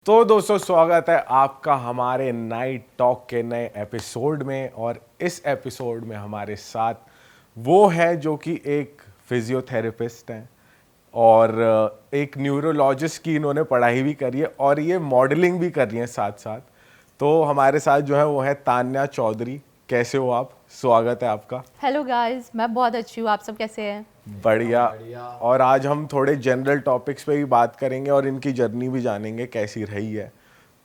तो दोस्तों स्वागत है आपका हमारे नाइट टॉक के नए एपिसोड में। और इस एपिसोड में हमारे साथ वो है जो कि एक फिजियोथेरेपिस्ट हैं और एक न्यूरोलॉजिस्ट की इन्होंने पढ़ाई भी करी है और ये मॉडलिंग भी कर रही हैं साथ साथ। तो हमारे साथ जो है वो है तान्या चौधरी। कैसे हो आप? स्वागत है आपका। हेलो गाइस, मैं बहुत अच्छी हूँ। आप सब कैसे हैं? बढ़िया। और आज हम थोड़े जनरल टॉपिक्स पे भी बात करेंगे और इनकी जर्नी भी जानेंगे कैसी रही है।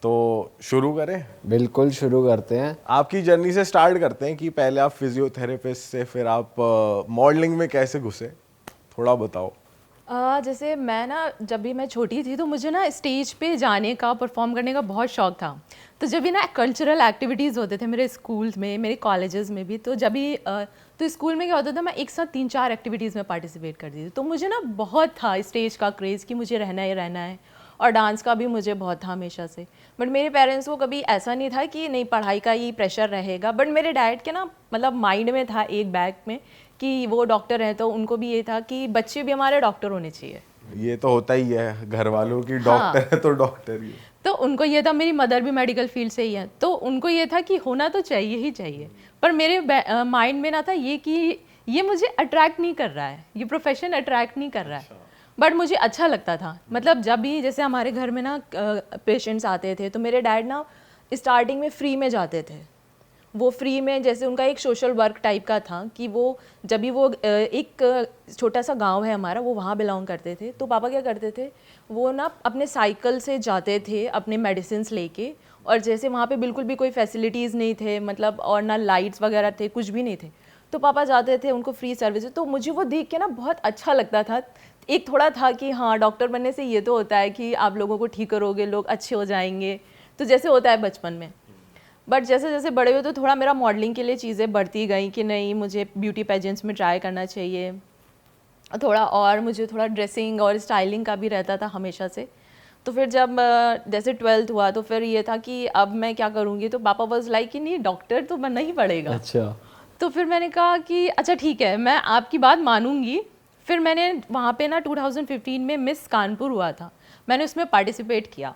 तो शुरू करें? बिल्कुल शुरू करते हैं। आपकी जर्नी से स्टार्ट करते हैं कि पहले आप फिजियोथेरेपिस्ट से फिर आप मॉडलिंग में कैसे घुसे, थोड़ा बताओ। जैसे मैं ना जब भी मैं छोटी थी तो मुझे ना स्टेज पे जाने का, परफॉर्म करने का बहुत शौक था। तो जब भी ना कल्चरल एक्टिविटीज़ होते थे मेरे स्कूल्स में, मेरे कॉलेजेस में भी, तो जब भी तो स्कूल में क्या होता था, मैं एक साथ 3-4 एक्टिविटीज़ में पार्टिसिपेट करती थी। तो मुझे ना बहुत था स्टेज का क्रेज़ कि मुझे रहना ही रहना है। और डांस का भी मुझे बहुत था हमेशा से। बट मेरे पेरेंट्स को कभी ऐसा नहीं था कि नहीं पढ़ाई का ही प्रेशर रहेगा। बट मेरे डैड के ना मतलब माइंड में था एक बैग में कि वो डॉक्टर हैं, तो उनको भी ये था कि बच्चे भी हमारे डॉक्टर होने चाहिए। ये तो होता ही है घर वालों की, डॉक्टर है तो डॉक्टर ही है। तो उनको ये था, मेरी मदर भी मेडिकल फील्ड से ही है, तो उनको ये था कि होना तो चाहिए ही चाहिए। पर मेरे माइंड में ना था ये कि ये मुझे अट्रैक्ट नहीं कर रहा है, ये प्रोफेशन अट्रैक्ट नहीं कर रहा है। बट मुझे अच्छा लगता था। मतलब जब भी जैसे हमारे घर में ना पेशेंट्स आते थे तो मेरे डैड ना स्टार्टिंग में फ्री में जाते थे। वो फ्री में, जैसे उनका एक सोशल वर्क टाइप का था कि वो जब भी वो एक छोटा सा गांव है हमारा, वो वहाँ बिलोंग करते थे। तो पापा क्या करते थे, वो ना अपने साइकिल से जाते थे अपने मेडिसिन्स लेके। और जैसे वहाँ पे बिल्कुल भी कोई फैसिलिटीज़ नहीं थे, मतलब और ना लाइट्स वगैरह थे, कुछ भी नहीं थे। तो पापा जाते थे, उनको फ्री सर्विस। तो मुझे वो देख के ना बहुत अच्छा लगता था। एक थोड़ा था कि हाँ, डॉक्टर बनने से ये तो होता है कि आप लोगों को ठीक करोगे, लोग अच्छे हो जाएंगे, तो जैसे होता है बचपन में। बट जैसे जैसे बड़े हुए तो थोड़ा मेरा मॉडलिंग के लिए चीज़ें बढ़ती गई कि नहीं, मुझे ब्यूटी पेजेंट्स में ट्राई करना चाहिए थोड़ा, और मुझे थोड़ा ड्रेसिंग और स्टाइलिंग का भी रहता था हमेशा से। तो फिर जब जैसे 12th हुआ तो फिर ये था कि अब मैं क्या करूँगी। तो पापा वाज लाइक कि नहीं, डॉक्टर तो बनना ही पड़ेगा। अच्छा। तो फिर मैंने कहा कि अच्छा ठीक है, मैं आपकी बात मानूंगी। फिर मैंने वहाँ पे ना 2015 में मिस कानपुर हुआ था, मैंने उसमें पार्टिसिपेट किया।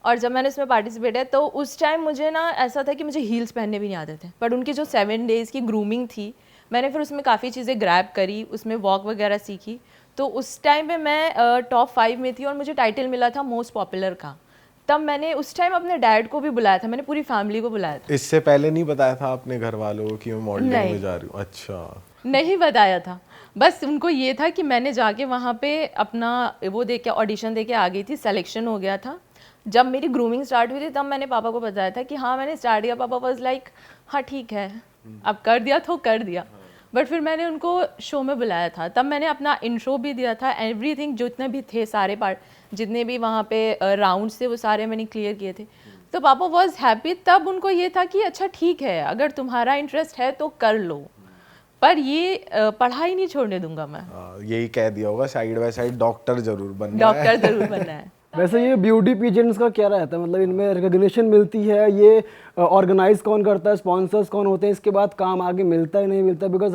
और जब मैंने उसमें पार्टिसिपेट किया तो उस टाइम मुझे ना ऐसा था कि मुझे हील्स पहनने भी नहीं आते थे। बट उनकी जो 7 डेज़ की ग्रूमिंग थी, मैंने फिर उसमें काफ़ी चीज़ें ग्रैब करी, उसमें वॉक वगैरह सीखी। तो उस टाइम पे मैं टॉप 5 में थी और मुझे टाइटल मिला था मोस्ट पॉपुलर का। तब मैंने उस टाइम अपने डैड को भी बुलाया था, मैंने पूरी फैमिली को बुलाया था। इससे पहले नहीं बताया था आपने घर वालों को कि मैं मॉडलिंग में नहीं, जा रही हूँ? अच्छा। नहीं बताया था। बस उनको ये था कि मैंने जाके वहाँ पे अपना वो दे के ऑडिशन दे के आ गई थी, सिलेक्शन हो गया था। जब मेरी ग्रूमिंग स्टार्ट हुई थी तब मैंने पापा को बताया था कि हाँ मैंने स्टार्ट किया। पापा वाज लाइक हाँ ठीक है, अब कर दिया तो कर दिया। बट फिर मैंने उनको शो में बुलाया था, तब मैंने अपना इंट्रो भी दिया था, एवरीथिंग जितने भी थे सारे पार्ट, जितने भी वहाँ पे राउंड्स थे वो सारे मैंने क्लियर किए थे। तो पापा वॉज हैप्पी। तब उनको ये था कि अच्छा ठीक है, अगर तुम्हारा इंटरेस्ट है तो कर लो, पर ये पढ़ाई नहीं छोड़ने दूंगा मैं। यही कह दिया होगा साइड बाय साइड डॉक्टर जरूर बनना है। डॉक्टर जरूर बनना है। वैसे ये ब्यूटी पीजेंट्स का क्या रहता है, मतलब इनमें रिकग्निशन मिलती है, ये ऑर्गेनाइज कौन करता है, स्पॉन्सर्स कौन होते हैं, इसके बाद काम आगे मिलता है नहीं मिलता? बिकॉज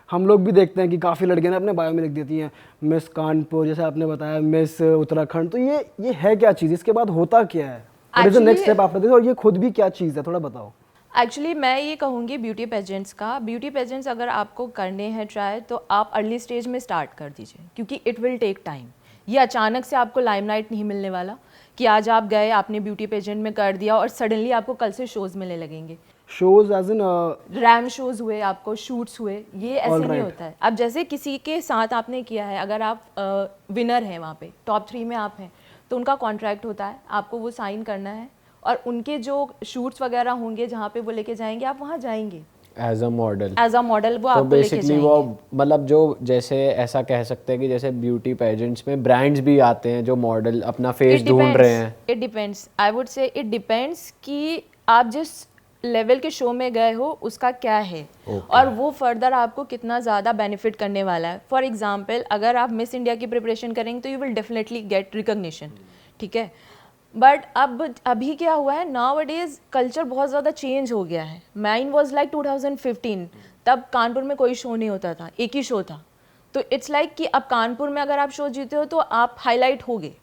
हम लोग भी देखते हैं कि काफ़ी लड़कियां ना अपने बायो में लिख देती हैं मिस कानपुर, जैसे आपने बताया मिस उत्तराखंड। तो ये है क्या चीज़, इसके बाद होता क्या है, और is next step after this, और ये खुद भी क्या चीज़ है, थोड़ा बताओ। एक्चुअली मैं ये कहूँगी ब्यूटी पेजेंट्स का, ब्यूटी पेजेंट्स अगर आपको करने हैं ट्राई तो आप अर्ली स्टेज में स्टार्ट कर दीजिए, क्योंकि इट विल टेक टाइम। ये अचानक से आपको लाइमलाइट नहीं मिलने वाला कि आज आप गए, आपने ब्यूटी पेजेंट में कर दिया और सडनली आपको कल से शोज़ मिलने लगेंगे। Shows as in RAM shows हुए, आपको शूट्स हुए, ये ऐसे All नहीं right. होता है। अब जैसे किसी के साथ आपने किया है, अगर आप विनर हैं वहाँ पे, टॉप 3 में आप हैं, तो उनका कॉन्ट्रैक्ट होता है, आपको वो साइन करना है और उनके जो शूट्स वगैरह होंगे जहाँ पे वो लेके जाएंगे, आप वहाँ जाएंगे as a model. As a model, वो तो आपको लेके बेसिकली जाएंगे। वो मतलब जो जैसे ऐसा कह सकते हैं कि जैसे ब्यूटी पेजेंट्स में ब्रांड्स भी आते हैं जो मॉडल अपना फेस ढूंढ रहे हैं। It depends, I would say it depends कि आप जिस लेवल के शो में गए हो उसका क्या है। और वो फर्दर आपको कितना ज़्यादा बेनिफिट करने वाला है। फॉर एग्जांपल, अगर आप मिस इंडिया की प्रिपरेशन करेंगे तो you will definitely get recognition, ठीक है। बट अब अभी क्या हुआ है, नाउ डेज कल्चर बहुत ज़्यादा चेंज हो गया है। माइन वॉज लाइक 2015, तब कानपुर में कोई शो नहीं होता था, एक ही शो था। तो इट्स लाइक कि अब कानपुर में अगर आप शो जीते हो तो आप हाईलाइट हो गए।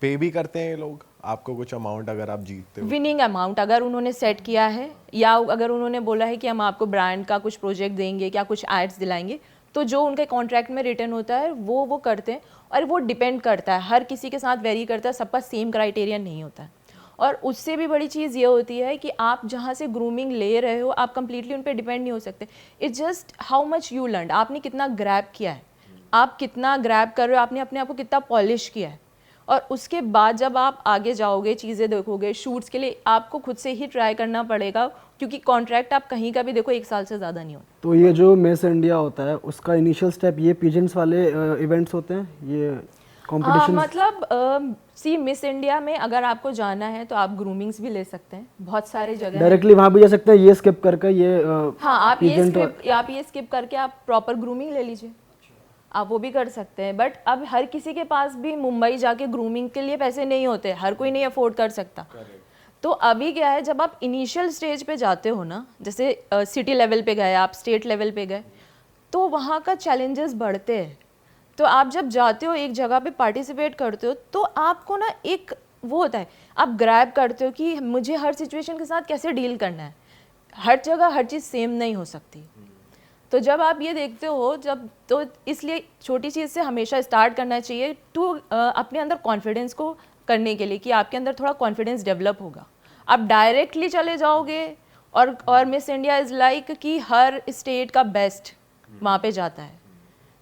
पे भी करते हैं ये लोग आपको कुछ अमाउंट अगर आप जीतते हो? विनिंग अमाउंट अगर उन्होंने सेट किया है, या अगर उन्होंने बोला है कि हम आपको ब्रांड का कुछ प्रोजेक्ट देंगे, क्या कुछ एड्स दिलाएंगे, तो जो उनके कॉन्ट्रैक्ट में रिटर्न होता है वो करते हैं। और वो डिपेंड करता है, हर किसी के साथ वेरी करता है, सबका सेम क्राइटेरिया नहीं होता है। और उससे भी बड़ी चीज़ ये होती है कि आप जहाँ से ग्रूमिंग ले रहे हो, आप कंप्लीटली उन पर डिपेंड नहीं हो सकते। It's just how much you learn, आपने कितना ग्रैब किया है, आप कितना ग्रैब कर रहे हो, आपने अपने आप को कितना पॉलिश किया है। और उसके बाद जब आप आगे जाओगे, चीज़ें देखोगे, शूट्स के लिए आपको खुद से ही ट्राई करना पड़ेगा, क्योंकि कॉन्ट्रैक्ट आप कहीं का भी देखो 1 साल से ज़्यादा नहीं होता। तो ये जो मिस इंडिया होता है उसका इनिशियल स्टेप ये पीजेंट्स वाले इवेंट्स होते हैं, ये कंपटीशन? मतलब सी मिस इंडिया में अगर आपको जाना है तो आप ग्रूमिंग्स भी ले सकते हैं, बहुत सारे जगह हैं। डायरेक्टली वहाँ भी जा सकते हैं, ये स्किप करके ये हाँ, आप ये स्किप करके आप प्रॉपर ग्रूमिंग ले लीजिए, आप वो भी कर सकते हैं। बट अब हर किसी के पास भी मुंबई जाके ग्रूमिंग के लिए पैसे नहीं होते, हर कोई नहीं अफोर्ड कर सकता। तो अभी क्या है, जब आप इनिशियल स्टेज पे जाते हो ना, जैसे सिटी लेवल पे गए आप, स्टेट लेवल पे गए, तो वहाँ का चैलेंजेस बढ़ते हैं। तो आप जब जाते हो एक जगह पे पार्टिसिपेट करते हो, तो आपको ना एक वो होता है, आप ग्रैब करते हो कि मुझे हर सिचुएशन के साथ कैसे डील करना है। हर जगह हर चीज़ सेम नहीं हो सकती। तो जब आप ये देखते हो, तो इसलिए छोटी चीज़ से हमेशा स्टार्ट करना चाहिए टू अपने अंदर कॉन्फिडेंस को करने के लिए, कि आपके अंदर थोड़ा कॉन्फिडेंस डेवलप होगा। आप डायरेक्टली चले जाओगे और मिस इंडिया इज़ लाइक कि हर स्टेट का बेस्ट वहाँ पे जाता है,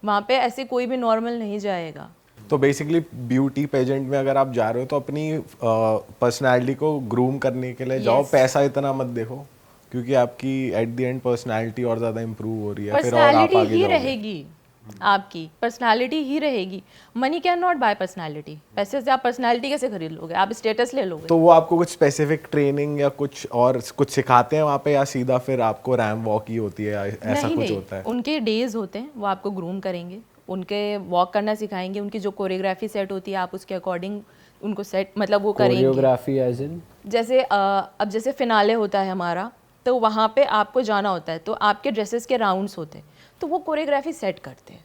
वहाँ पे ऐसे कोई भी नॉर्मल नहीं जाएगा। तो बेसिकली ब्यूटी पेजेंट में अगर आप जा रहे हो तो अपनी पर्सनालिटी को ग्रूम करने के लिए जाओ, पैसा इतना मत देखो, क्योंकि आपकी एट द एंड पर्सनालिटी और ज़्यादा इम्प्रूव हो रही है, फिर और आप पर्सनालिटी आगे ही जाओगे। रहेगी, आपकी पर्सनालिटी ही रहेगी। Money can not buy personality, पैसे से आप पर्सनालिटी कैसे खरीद लोगे, आप स्टेटस ले लोगे। तो वो आपको कुछ स्पेसिफिक ट्रेनिंग या कुछ और कुछ सिखाते हैं वहाँ पे, या सीधा फिर आपको रैम वॉक ही होती है, या ऐसा नहीं, कुछ नहीं, होता है? उनके डेज होते हैं, वो आपको ग्रूम करेंगे, उनके वॉक करना सिखाएंगे, उनकी जो कोरियोग्राफी सेट होती है आप उसके अकॉर्डिंग उनको सेट मतलब वो करेंगे। कोरियोग्राफी एज इन जैसे अब जैसे फिनाले होता है हमारा, तो वहाँ पे आपको जाना होता है, तो आपके ड्रेसेस के राउंड्स होते हैं, तो वो कोरियोग्राफी सेट करते हैं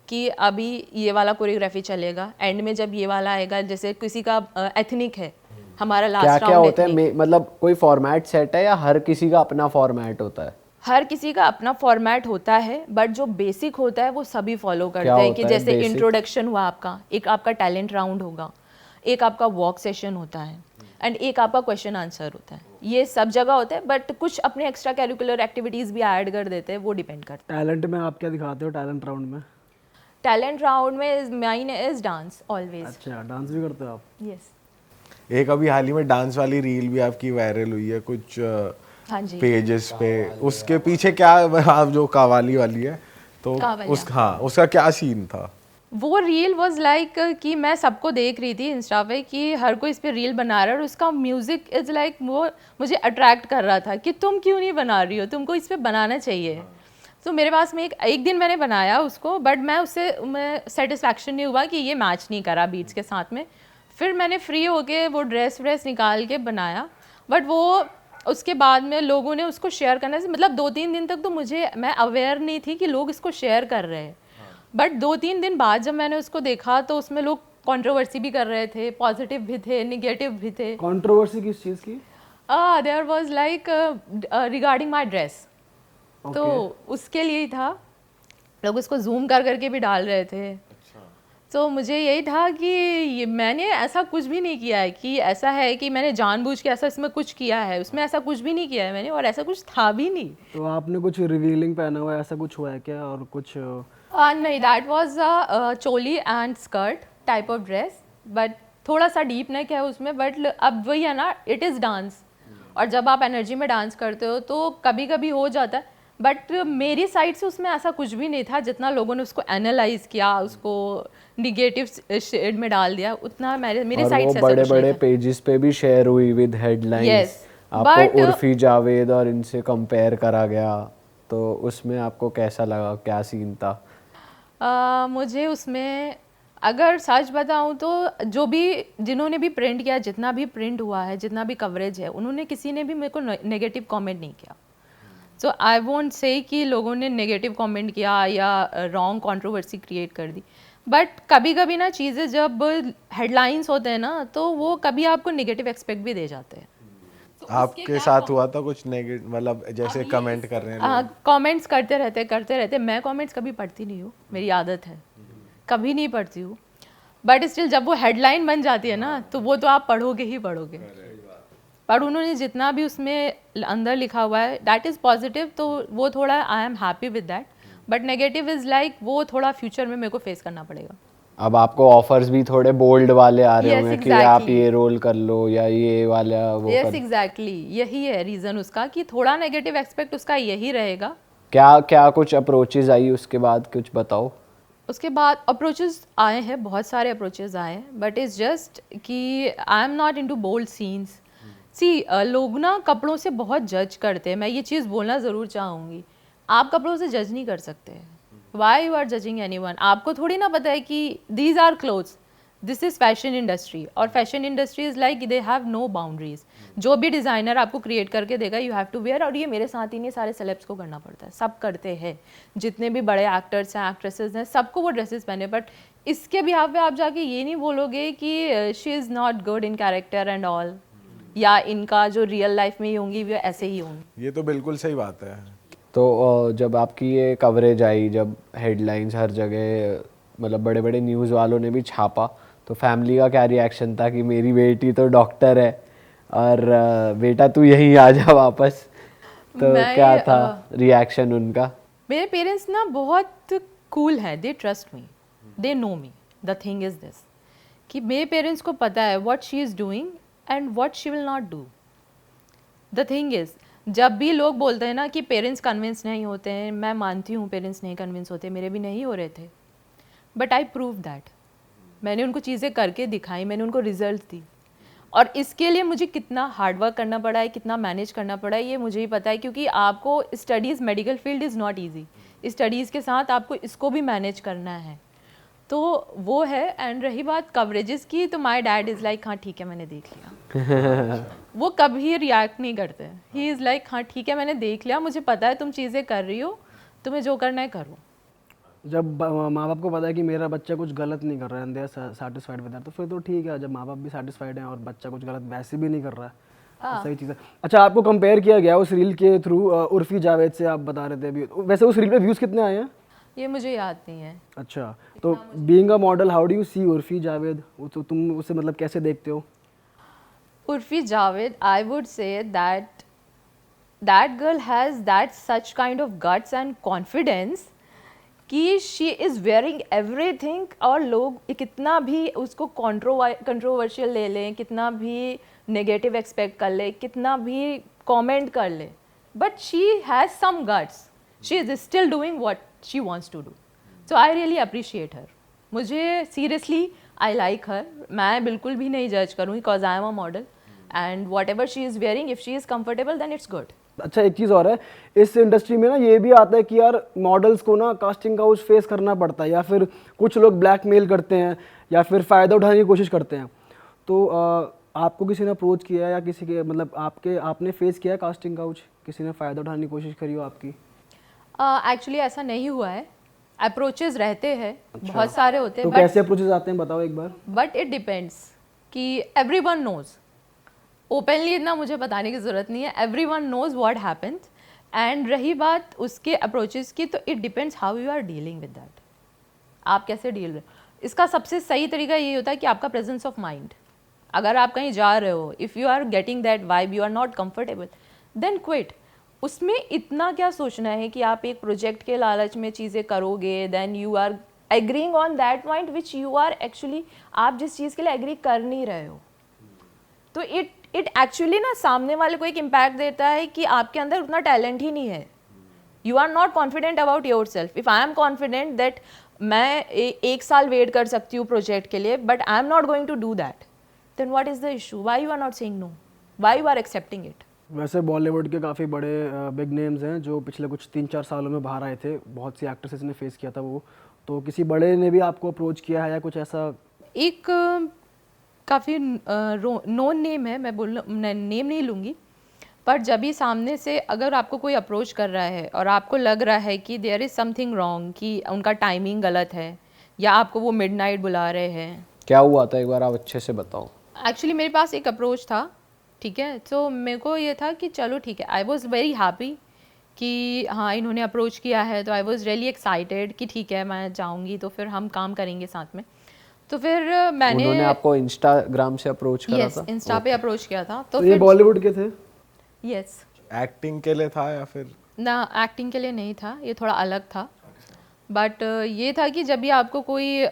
कि अभी ये वाला कोरियोग्राफी चलेगा, एंड में जब ये वाला आएगा, जैसे किसी का एथनिक है, हमारा लास्ट क्या राउंड क्या होता है, मतलब कोई फॉर्मेट सेट है या हर किसी का अपना फॉर्मेट होता है? हर किसी का अपना फॉर्मेट होता है, बट जो बेसिक होता है वो सभी फॉलो करते हैं। कि होता है जैसे basic? इंट्रोडक्शन हुआ आपका, एक आपका टैलेंट राउंड होगा, एक आपका वॉक सेशन होता है, एंड एक आपका क्वेश्चन आंसर होता है। ये सब जगह होता है, बट कुछ अपने एक्स्ट्रा कैरिकुलर एक्टिविटीज़ भी ऐड कर देते हैं, वो डिपेंड करता है। टैलेंट में आप क्या दिखाते हो टैलेंट राउंड में? टैलेंट राउंड में माइन इज डांस ऑलवेज। अच्छा, डांस भी करते हो आप? यस। एक अभी हाल ही में डांस वाली रील भी आपकी वायरल हुई है कुछ हाँ जी। पेजेस पे, उसके पीछे क्या, आप जो कावाली वाली है, तो उसका क्या सीन था? वो रील वाज लाइक कि मैं सबको देख रही थी इंस्टा पे कि हर कोई इस पे रील बना रहा है, और उसका म्यूजिक इज लाइक वो मुझे अट्रैक्ट कर रहा था कि तुम क्यों नहीं बना रही हो, तुमको इस पे बनाना चाहिए। तो मेरे पास में एक दिन मैंने बनाया उसको, बट मैं सेटिस्फैक्शन नहीं हुआ कि ये मैच नहीं करा बीट्स के साथ में। फिर मैंने फ्री होके वो ड्रेस निकाल के बनाया, बट वो उसके बाद में लोगों ने उसको शेयर करने से, मतलब 2-3 दिन तक तो मैं अवेयर नहीं थी कि लोग इसको शेयर कर रहे हैं, बट 2-3 दिन बाद जब मैंने उसको देखा तो उसमें लोग कंट्रोवर्सी भी कर रहे थे, पॉजिटिव भी थे, नेगेटिव भी थे। कंट्रोवर्सी किस चीज़ की? There was like regarding my dress, तो उसके लिए ही था, लोग उसको जूम कर करके भी डाल रहे थे। तो मुझे यही था कि मैंने ऐसा कुछ भी नहीं किया है कि ऐसा है कि मैंने जानबूझ के ऐसा इसमें कुछ किया है, उसमें ऐसा कुछ भी नहीं किया है मैंने, और ऐसा कुछ था भी नहीं। तो आपने कुछ रिवीलिंग पहना हुआ है, ऐसा कुछ हुआ है क्या? और कुछ नहीं, that was a choli and skirt type of dress, but थोड़ा सा डीप नेक है उसमें। बट अब वही है ना, इट इज़ डांस, और जब आप एनर्जी में डांस करते हो तो कभी कभी हो जाता है, बट मेरी साइड से उसमें ऐसा कुछ भी नहीं था। जितना लोगों ने उसको एनालाइज किया, उसको निगेटिव शेड में डाल दिया, उतना मेरे साइड से बड़े बड़े पेजेस पे भी शेयर हुई विद हेडलाइंस। आपको उर्फी जावेद और इनसे कंपेयर करा गया, तो उसमें आपको कैसा लगा, क्या सीन था? मुझे उसमें अगर सच बताऊं तो जिन्होंने भी प्रिंट किया, जितना भी प्रिंट हुआ है, जितना भी कवरेज है, उन्होंने किसी ने भी मेरे को नेगेटिव कमेंट नहीं किया। सो आई वोंट से कि लोगों ने नेगेटिव कमेंट किया या रॉन्ग कंट्रोवर्सी क्रिएट कर दी, बट कभी कभी ना चीज़ें जब हेडलाइंस होते हैं ना तो वो कभी आपको नेगेटिव एक्सपेक्ट भी दे जाते हैं। आपके साथ हुआ था कुछ नेगेटिव, मतलब जैसे कमेंट कर रहे हैं लोग? कमेंट्स करते रहते। मैं कमेंट्स कभी पढ़ती नहीं हूँ, मेरी आदत है, कभी नहीं पढ़ती हूँ। बट स्टिल जब वो हेडलाइन बन जाती है ना तो वो तो आप पढ़ोगे ही पढ़ोगे। पर उन्होंने जितना भी उसमें अंदर लिखा हुआ है दैट इज़ पॉजिटिव, तो वो थोड़ा I am happy with that. But negative is like वो थोड़ा फ्यूचर में मेरे को फेस करना पड़ेगा। अब आपको ऑफर्स भी थोड़े बोल्ड वाले आ रहे Yes, होंगे कि exactly. आप ये रोल कर लो या ये वाला वो यस कर। एग्जैक्टली, यही है रीज़न उसका कि थोड़ा नेगेटिव एक्सपेक्ट उसका यही रहेगा। क्या क्या कुछ अप्रोचेज आई उसके बाद, कुछ बताओ। उसके बाद अप्रोचेस आए हैं, बहुत सारे अप्रोचेस आए हैं, बट इज़ जस्ट कि I am not into bold scenes. See लोग ना कपड़ों से बहुत जज करते हैं, मैं ये चीज़ बोलना ज़रूर चाहूँगी। आप कपड़ों से जज नहीं कर सकते। Why you you judging anyone? आपको थोड़ी ना पता है कि these are clothes, this is fashion industry, और fashion industry is like they have no boundaries. जो भी डिज़ाइनर आपको क्रिएट करके देगा यू हैव टू वेयर, और ये मेरे साथ ही नहीं सारे सेलेब्स को करना पड़ता है, सब करते हैं, जितने भी बड़े एक्टर्स हैं एक्ट्रेसेस हैं सबको वो ड्रेसेस पहने। बट इसके बिहाफ पे आप जाके ये नहीं बोलोगे कि she is not good in character and all, या इनका जो रियल लाइफ में ही होंगी वो ऐसे ही होंगी। ये तो बिल्कुल सही बात है। तो जब आपकी ये कवरेज आई, जब हेडलाइंस हर जगह, मतलब बड़े बड़े न्यूज़ वालों ने भी छापा, तो फैमिली का क्या रिएक्शन था कि मेरी बेटी तो डॉक्टर है और बेटा तू यहीं आ जा वापस? तो क्या था रिएक्शन उनका? मेरे पेरेंट्स ना बहुत कूल है, they trust me, they know me. The thing is this कि मेरे पेरेंट्स को पता है what she is doing and what she will not do. The thing is जब भी लोग बोलते हैं ना कि पेरेंट्स कन्विंस नहीं होते हैं, मैं मानती हूँ पेरेंट्स नहीं कन्विंस होते, मेरे भी नहीं हो रहे थे, बट आई प्रूव दैट। मैंने उनको चीज़ें करके दिखाई, मैंने उनको रिजल्ट दी, और इसके लिए मुझे कितना हार्डवर्क करना पड़ा है, कितना मैनेज करना पड़ा है, ये मुझे ही पता है। क्योंकि आपको studies, medical field is not easy, studies के साथ आपको इसको भी मैनेज करना है, तो वो है। एंड रही बात कवरेजेस की, तो माई डैड इज़ लाइक हाँ ठीक है मैंने देख लिया। वो कभी रिएक्ट नहीं करते, ही इज़ लाइक हाँ ठीक है मैंने देख लिया, मुझे पता है तुम चीज़ें कर रही हो, तुम्हें जो करना है करो। जब माँ बाप को पता है कि मेरा बच्चा कुछ गलत नहीं कर रहा है, they are satisfied with that, तो फिर तो ठीक है। जब माँ बाप भी सेटिस्फाइड हैं और बच्चा कुछ गलत वैसे भी नहीं कर रहा है, तो सही चीज़ है। अच्छा, आपको कंपेयर किया गया उस रील के थ्रू उर्फी जावेद से, आप बता रहे थे अभी। वैसे उस रील पे व्यूज़ कितने आए हैं? ये मुझे याद नहीं है। अच्छा, तो being a model how do you see Urfi Javed? तो तुम उसे मतलब कैसे देखते हो? Urfi Javed, I would say that that girl has that such kind of guts and confidence कि she is wearing everything, और लोग कितना भी उसको कंट्रोवर्शियल ले लें, कितना भी नेगेटिव एक्सपेक्ट कर ले, कितना भी कमेंट कर ले, but she has some guts, she is still doing what she wants to do. So I really appreciate her. मुझे सीरियसली आई लाइक हर। मैं बिल्कुल भी नहीं जज करूँगी because I am a model, and whatever she is wearing, if she is comfortable then it's good. अच्छा, एक चीज़ और है इस इंडस्ट्री में ना, ये भी आता है कि यार मॉडल्स को ना कास्टिंग काउच फेस करना पड़ता है, या फिर कुछ लोग ब्लैकमेल करते हैं या फिर फ़ायदा उठाने की कोशिश करते हैं। तो आपको किसी ने अप्रोच किया है या किसी के मतलब आपने फेस किया है कास्टिंग काउच? किसी ने फ़ायदा उठाने की कोशिश करी हो आपकी? एक्चुअली ऐसा नहीं हुआ है, अप्रोचेस रहते हैं। अच्छा। बहुत सारे होते हैं। तो कैसे अप्रोचेस आते हैं बताओ एक बार। बट इट डिपेंड्स कि एवरीवन नोज, ओपनली इतना मुझे बताने की ज़रूरत नहीं है, everyone knows what happened. And रही बात उसके अप्रोचेस की, तो it depends how you are dealing with that, आप कैसे डील रहे हो। इसका सबसे सही तरीका ये होता है कि आपका प्रेजेंस ऑफ माइंड। अगर आप कहीं जा रहे हो, if you are getting that vibe, you are not comfortable, then quit. उसमें इतना क्या सोचना है कि आप एक प्रोजेक्ट के लालच में चीज़ें करोगे, then you are agreeing on that point which you are actually, आप जिस चीज़ के लिए एग्री कर नहीं रहे हो, तो इट एक्चुअली ना सामने वाले को एक इम्पैक्ट देता है कि आपके अंदर उतना टैलेंट ही नहीं है। You are not confident about yourself. If I am confident that मैं एक साल वेट कर सकती हूँ प्रोजेक्ट के लिए, but I am not going to do that, then what is the issue? Why you are not saying no? Why you are accepting it? वैसे Bollywood के काफ़ी बड़े बिग नेम्स हैं जो पिछले कुछ 3-4 सालों में बाहर आए थे, बहुत सी एक्ट्रेसेस ने फेस किया था वो। तो किसी बड़े ने भी आपको अप्रोच किया है या कुछ ऐसा? एक काफ़ी नोन नेम है, मैं नेम नहीं लूँगी, पर जब भी सामने से अगर आपको कोई अप्रोच कर रहा है और आपको लग रहा है कि देयर इज़ समथिंग रॉन्ग, कि उनका टाइमिंग गलत है, या आपको वो मिडनाइट बुला रहे हैं। क्या हुआ था, एक बार आप अच्छे से बताओ। एक्चुअली मेरे पास एक अप्रोच था, ठीक है, तो मेरे को ये था कि चलो ठीक है, आई वॉज वेरी हैप्पी कि हाँ इन्होंने अप्रोच किया है, तो आई वॉज रियली एक्साइटेड कि ठीक है मैं जाऊँगी तो फिर हम काम करेंगे साथ में। तो फिर मैंने उन्होंने आपको इंस्टाग्राम से अप्रोच करा यस था? इंस्टा पे अप्रोच किया था। तो ये फिर बॉलीवुड के थे? यस, एक्टिंग के लिए था या फिर? ना एक्टिंग के लिए नहीं था, ये थोड़ा अलग था। बट ये था कि जब भी आपको कोई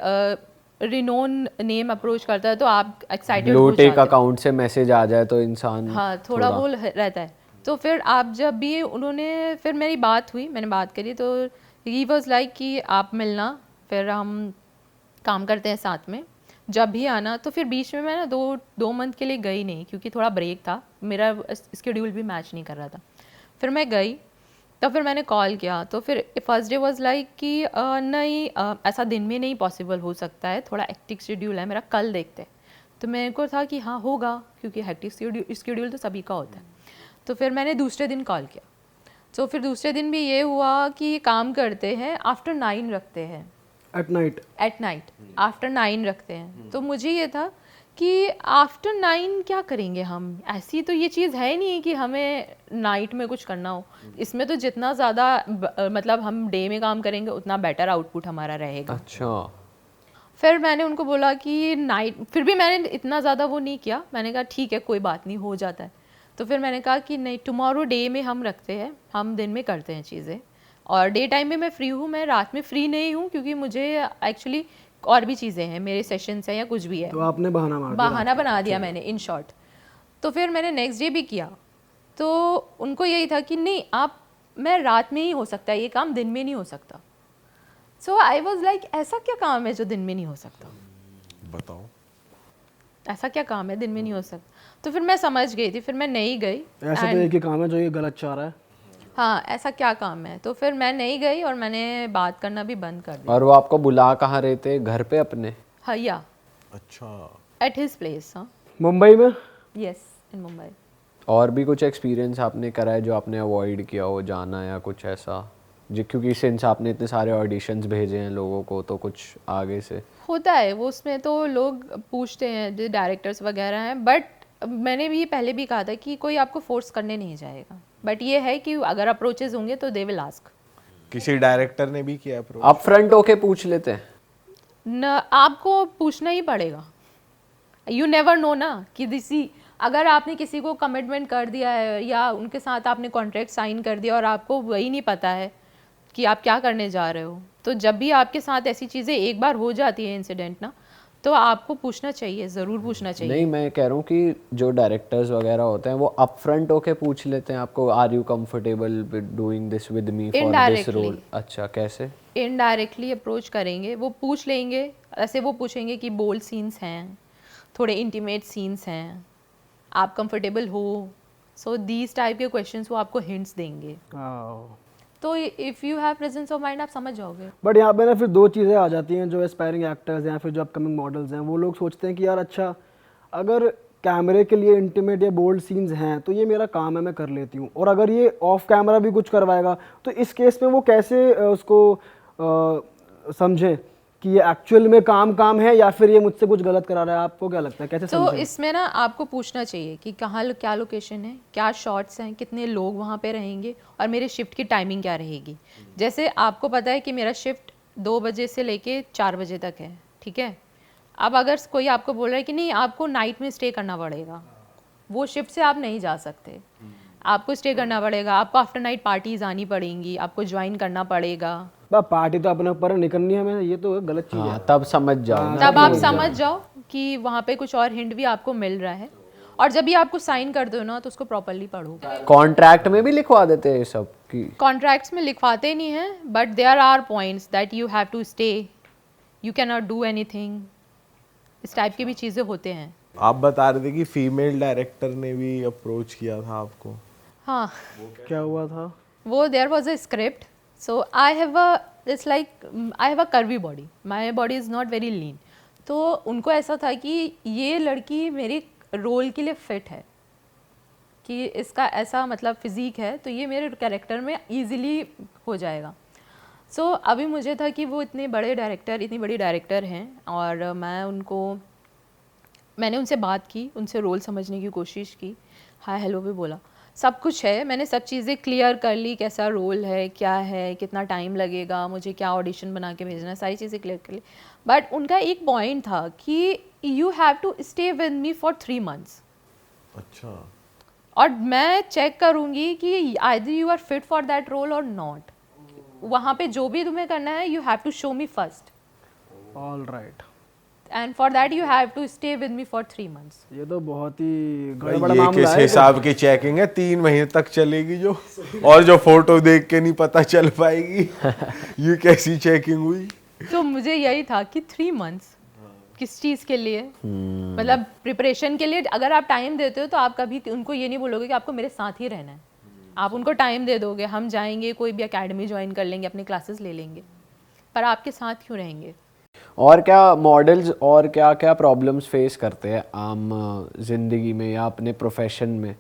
रिनोन नेम अप्रोच करता है तो आप एक्साइटेड हो ब्लू टिक जाते हो। अकाउंट से मैसेज आ जाए तो इंसान हाँ थोड़ा वो रहता है। तो फिर आप जब भी उन्होंने, फिर मेरी बात हुई, मैंने बात करी तो ही वॉज लाइक कि आप मिलना, फिर हम काम करते हैं साथ में, जब भी आना। तो फिर बीच में मैं ना दो मंथ के लिए गई नहीं, क्योंकि थोड़ा ब्रेक था, मेरा स्केड्यूल भी मैच नहीं कर रहा था। फिर मैं गई, तो फिर मैंने कॉल किया, तो फिर फर्स्ट डे वाज लाइक कि नहीं ऐसा दिन में नहीं पॉसिबल हो सकता है, थोड़ा एक्टिक शेड्यूल है मेरा, कल देखते हैं। तो मेरे को था कि हाँ होगा, क्योंकि हेक्टिक शेड्यूल तो सभी का होता है। तो फिर मैंने दूसरे दिन कॉल किया, तो फिर दूसरे दिन भी ये हुआ कि काम करते हैं, आफ्टर 9 रखते हैं, एट नाइट आफ्टर 9 रखते हैं। तो मुझे ये था कि आफ्टर 9 क्या करेंगे हम, ऐसी तो ये चीज़ है नहीं कि हमें नाइट में कुछ करना हो। इसमें तो जितना ज़्यादा मतलब हम डे में काम करेंगे उतना बेटर आउटपुट हमारा रहेगा। अच्छा। फिर मैंने उनको बोला कि नाइट, फिर भी मैंने इतना ज़्यादा वो नहीं किया, मैंने कहा ठीक है कोई बात नहीं, हो जाता है। तो फिर मैंने कहा कि नहीं, टुमारो डे में हम रखते हैं, हम दिन में करते हैं चीज़ें, और डे टाइम में मैं फ्री हूँ, मैं रात में फ्री नहीं हूँ, क्योंकि मुझे एक्चुअली और भी चीज़ें हैं, मेरे सेशंस हैं या कुछ भी है। तो आपने बहाना बना दिया मैंने, इन शॉर्ट। तो फिर मैंने नेक्स्ट डे भी किया, तो उनको यही था कि नहीं आप, मैं रात में ही हो सकता है ये काम, दिन में नहीं हो सकता। सो आई वॉज लाइक ऐसा क्या काम है जो दिन में नहीं हो सकता, बताओ ऐसा क्या काम है दिन में नहीं हो सकता। तो फिर मैं समझ गई थी, फिर मैं नहीं गई। ऐसा तो एक ही काम है जो ये गलत चाह रहा है। हाँ ऐसा क्या काम है, तो फिर मैं नहीं गई और मैंने बात करना भी बंद कर दिया। और वो आपको बुला कहाँ रहे थे, घर पे अपने? हैया, अच्छा, एट हिज प्लेस। हाँ मुंबई में? यस, इन मुंबई। और भी कुछ एक्सपीरियंस आपने करा है जो आपने अवॉइड किया हो जाना, या कुछ ऐसा जो, क्योंकि सिंस आपने इतने सारे ऑडिशंस भेजे हैं लोगों को, तो कुछ आगे से होता है वो, उसमें तो लोग पूछते हैं जो डायरेक्टर्स वगैरह हैं, बट मैंने भी पहले भी कहा था कि कोई आपको फोर्स करने नहीं जाएगा, बट ये है कि अगर अप्रोचेस होंगे तो दे विल आस्क। किसी डायरेक्टर ने भी किया अप्रोच? आप फ्रंट होके पूछ लेते हैं? न, आपको पूछना ही पड़ेगा, यू नेवर नो ना कि किसी, अगर आपने किसी को कमिटमेंट कर दिया है या उनके साथ आपने कॉन्ट्रैक्ट साइन कर दिया और आपको वही नहीं पता है कि आप क्या करने जा रहे हो, तो जब भी आपके साथ ऐसी चीज़ें एक बार हो जाती है इंसिडेंट ना, तो आपको पूछना चाहिए, ज़रूर पूछना चाहिए। नहीं, मैं कह रहा हूँ कि जो डायरेक्टर्स वगैरह होते हैं वो अप फ्रंट होके पूछ लेते हैं आपको, are you comfortable with doing this with me for this role? अच्छा, कैसे? इनडायरेक्टली अप्रोच करेंगे, वो पूछ लेंगे, ऐसे वो पूछेंगे कि बोल्ड सीन्स हैं, थोड़े इंटीमेट सीन्स हैं, आप कंफर्टेबल हो, सो दीज टाइप के क्वेश्चंस वो आपको हिंट्स देंगे। तो if you have presence of mind आप समझ जाओगे। बट यहाँ पे ना फिर दो चीज़ें आ जाती हैं, जो एस्पायरिंग एक्टर्स या फिर जो अपकमिंग मॉडल्स हैं, वो लोग सोचते हैं कि यार अच्छा, अगर कैमरे के लिए इंटीमेट या बोल्ड सीन्स हैं तो ये मेरा काम है, मैं कर लेती हूँ, और अगर ये ऑफ कैमरा भी कुछ करवाएगा तो इस केस में वो कैसे उसको समझें कि ये एक्चुअल में काम है या फिर ये मुझसे कुछ गलत करा रहा है? आपको क्या लगता है, कैसे तो समझें? इसमें ना आपको पूछना चाहिए कि कहाँ, क्या लोकेशन है, क्या शॉट्स हैं, कितने लोग वहाँ पे रहेंगे, और मेरे शिफ्ट की टाइमिंग क्या रहेगी। जैसे आपको पता है कि मेरा शिफ्ट 2 बजे से लेके 4 बजे तक है, ठीक है। अब अगर कोई आपको बोल रहा है कि नहीं आपको नाइट में स्टे करना पड़ेगा, वो शिफ्ट से आप नहीं जा सकते, आपको स्टे करना पड़ेगा, आपको आफ्टर नाइट पार्टीज आनी पड़ेंगी, आपको ज्वाइन करना पड़ेगा। पार्टी तो अपने ऊपर निकलनी है हमें, ये तो गलत चीज़ है। हाँ, तब समझ जाओ ना। तब आप समझ जाओ कि वहाँ पे कुछ और हिंट भी आपको मिल रहा है, और जब भी आपको साइन कर दो ना तो उसको प्रॉपर्ली पढ़ो। कॉन्ट्रैक्ट में भी लिखवा देते हैं ये सब कि? कॉन्ट्रैक्ट्स में लिखवाते नहीं हैं, but there are points that you have to stay, you can not do anything, इस टाइप की भी चीज़ें होते हैं। आप बता रहे थे कि फीमेल डायरेक्टर ने भी अप्रोच किया था आपको? हाँ, क्या हुआ था? वो there was a script, so I have a, it's like I have a curvy body, my body is not very lean. तो उनको ऐसा था कि ये लड़की मेरे रोल के लिए फिट है, कि इसका ऐसा मतलब फिजिक है तो ये मेरे कैरेक्टर में इजीली हो जाएगा। सो अभी मुझे था कि वो इतनी बड़ी डायरेक्टर हैं और मैंने उनसे बात की, उनसे रोल समझने की कोशिश की, हाय हेलो भी बोला, सब कुछ है, मैंने सब चीज़ें क्लियर कर ली, कैसा रोल है, क्या है, कितना टाइम लगेगा, मुझे क्या ऑडिशन बना के भेजना है, सारी चीज़ें क्लियर कर ली। बट उनका एक पॉइंट था कि you have to stay with me for 3 months। अच्छा, और मैं चेक करूँगी कि either you are fit for that role और नॉट। वहाँ पे जो भी तुम्हें करना है, you have to show me first, all right. And for that you have to stay with me for 3 months। ये तो बहुत ही भाई बड़ा ये मामला किस है। हिसाब की चेकिंग है? 3 महीने तक चलेगी जो, और जो फोटो देख के नहीं पता चल पाएगी। ये कैसी चेकिंग हुई? तो मुझे यही था कि 3 months किस चीज़ के लिए, मतलब प्रिपरेशन के लिए। अगर आप टाइम देते हो तो आप कभी उनको ये नहीं बोलोगे कि आपको मेरे साथ ही रहना है, आप उनको टाइम दे दोगे, हम जाएंगे कोई भी एकेडमी ज्वाइन कर लेंगे, अपनी क्लासेस ले लेंगे, पर आपके साथ क्यों रहेंगे? और क्या मॉडल्स और क्या क्या प्रॉब्लम्स फेस करते हैं आम ज़िंदगी में या अपने प्रोफेशन में,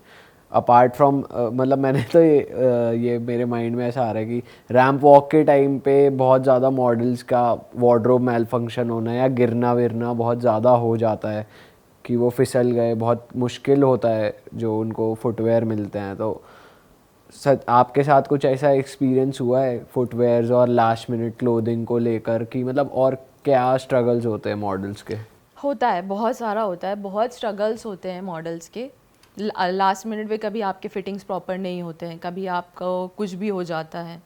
अपार्ट फ्रॉम मतलब मैंने तो ये मेरे माइंड में ऐसा आ रहा है कि रैंप वॉक के टाइम पे बहुत ज़्यादा मॉडल्स का वार्डरोब मेल फंक्शन होना या गिरना विरना बहुत ज़्यादा हो जाता है कि वो फिसल गए, बहुत मुश्किल होता है जो उनको फुटवेयर मिलते हैं। तो सच आपके साथ कुछ ऐसा एक्सपीरियंस हुआ है फुटवेयर्स और लास्ट मिनट क्लोथिंग को लेकर कि मतलब और क्या स्ट्रगल्स होते हैं मॉडल्स के? होता है, बहुत सारा होता है, बहुत स्ट्रगल्स होते हैं मॉडल्स के। लास्ट मिनट पे कभी आपके फिटिंग्स प्रॉपर नहीं होते हैं, कभी आपको कुछ भी हो जाता है।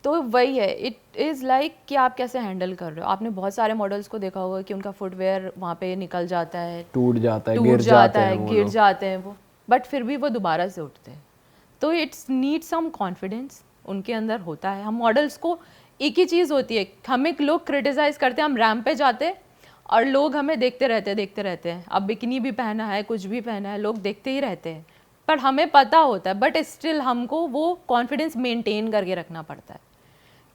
तो वही है, इट इज़ लाइक कि आप कैसे हैंडल कर रहे हो। आपने बहुत सारे मॉडल्स को देखा होगा कि उनका फुटवेयर वहाँ पे निकल जाता है, टूट जाता है, टूट गिर जाता है, वो गिर लोग। जाते हैं वो, बट फिर भी वो दोबारा से उठते हैं। तो इट्स नीड सम कॉन्फिडेंस उनके अंदर होता है। हम मॉडल्स को एक ही चीज़ होती है, हमें लोग क्रिटिसाइज़ करते हैं, हम रैंप पे जाते हैं और लोग हमें देखते रहते हैं। अब बिकनी भी पहना है, कुछ भी पहना है, लोग देखते ही रहते हैं, पर हमें पता होता है, बट स्टिल हमको वो कॉन्फिडेंस मेंटेन करके रखना पड़ता है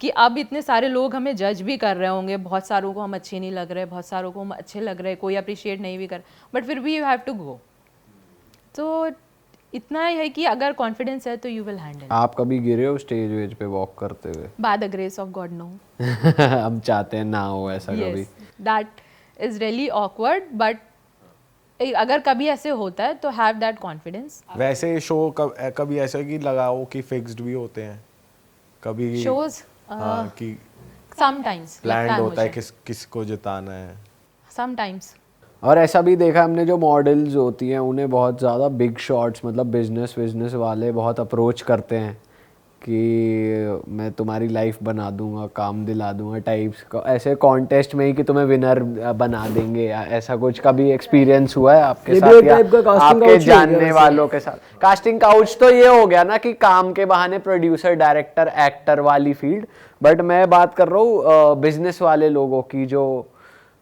कि अब इतने सारे लोग हमें जज भी कर रहे होंगे, बहुत सारों को हम अच्छे नहीं लग रहे, बहुत सारों को हम अच्छे लग रहे, कोई अप्रिशिएट नहीं भी कर, बट फिर भी यू हैव टू गो। तो इतना ही है कि अगर कॉन्फिडेंस है तो यू विल हैंडल। आप कभी गिरे हो स्टेज वेज पे वॉक करते हुए? By the grace of God no. हम चाहते हैं ना हो ऐसा कभी। That is really awkward, but अगर कभी ऐसे होता है तो हैव दैट कॉन्फिडेंस। वैसे शो कभी ऐसा कि लगाओ कि फिक्स्ड भी होते हैं कभी शोज हाँ कि समटाइम्स प्लान्ड होता है किसको जिताना है? समटाइम्स। और ऐसा भी देखा हमने जो मॉडल्स होती हैं उन्हें बहुत ज़्यादा बिग शॉट्स मतलब बिजनेस वाले बहुत अप्रोच करते हैं कि मैं तुम्हारी लाइफ बना दूंगा, काम दिला दूंगा टाइप्स का, ऐसे कॉन्टेस्ट में ही कि तुम्हें विनर बना देंगे या ऐसा कुछ का भी एक्सपीरियंस हुआ है आपके ये भी साथ एक या type का casting आपके couch ही हो गया जानने वैसे। वालों के साथ? कास्टिंग काउच तो ये हो गया ना कि काम के बहाने प्रोड्यूसर डायरेक्टर एक्टर वाली फील्ड, बट मैं बात कर रहा हूँ बिजनेस वाले लोगों की जो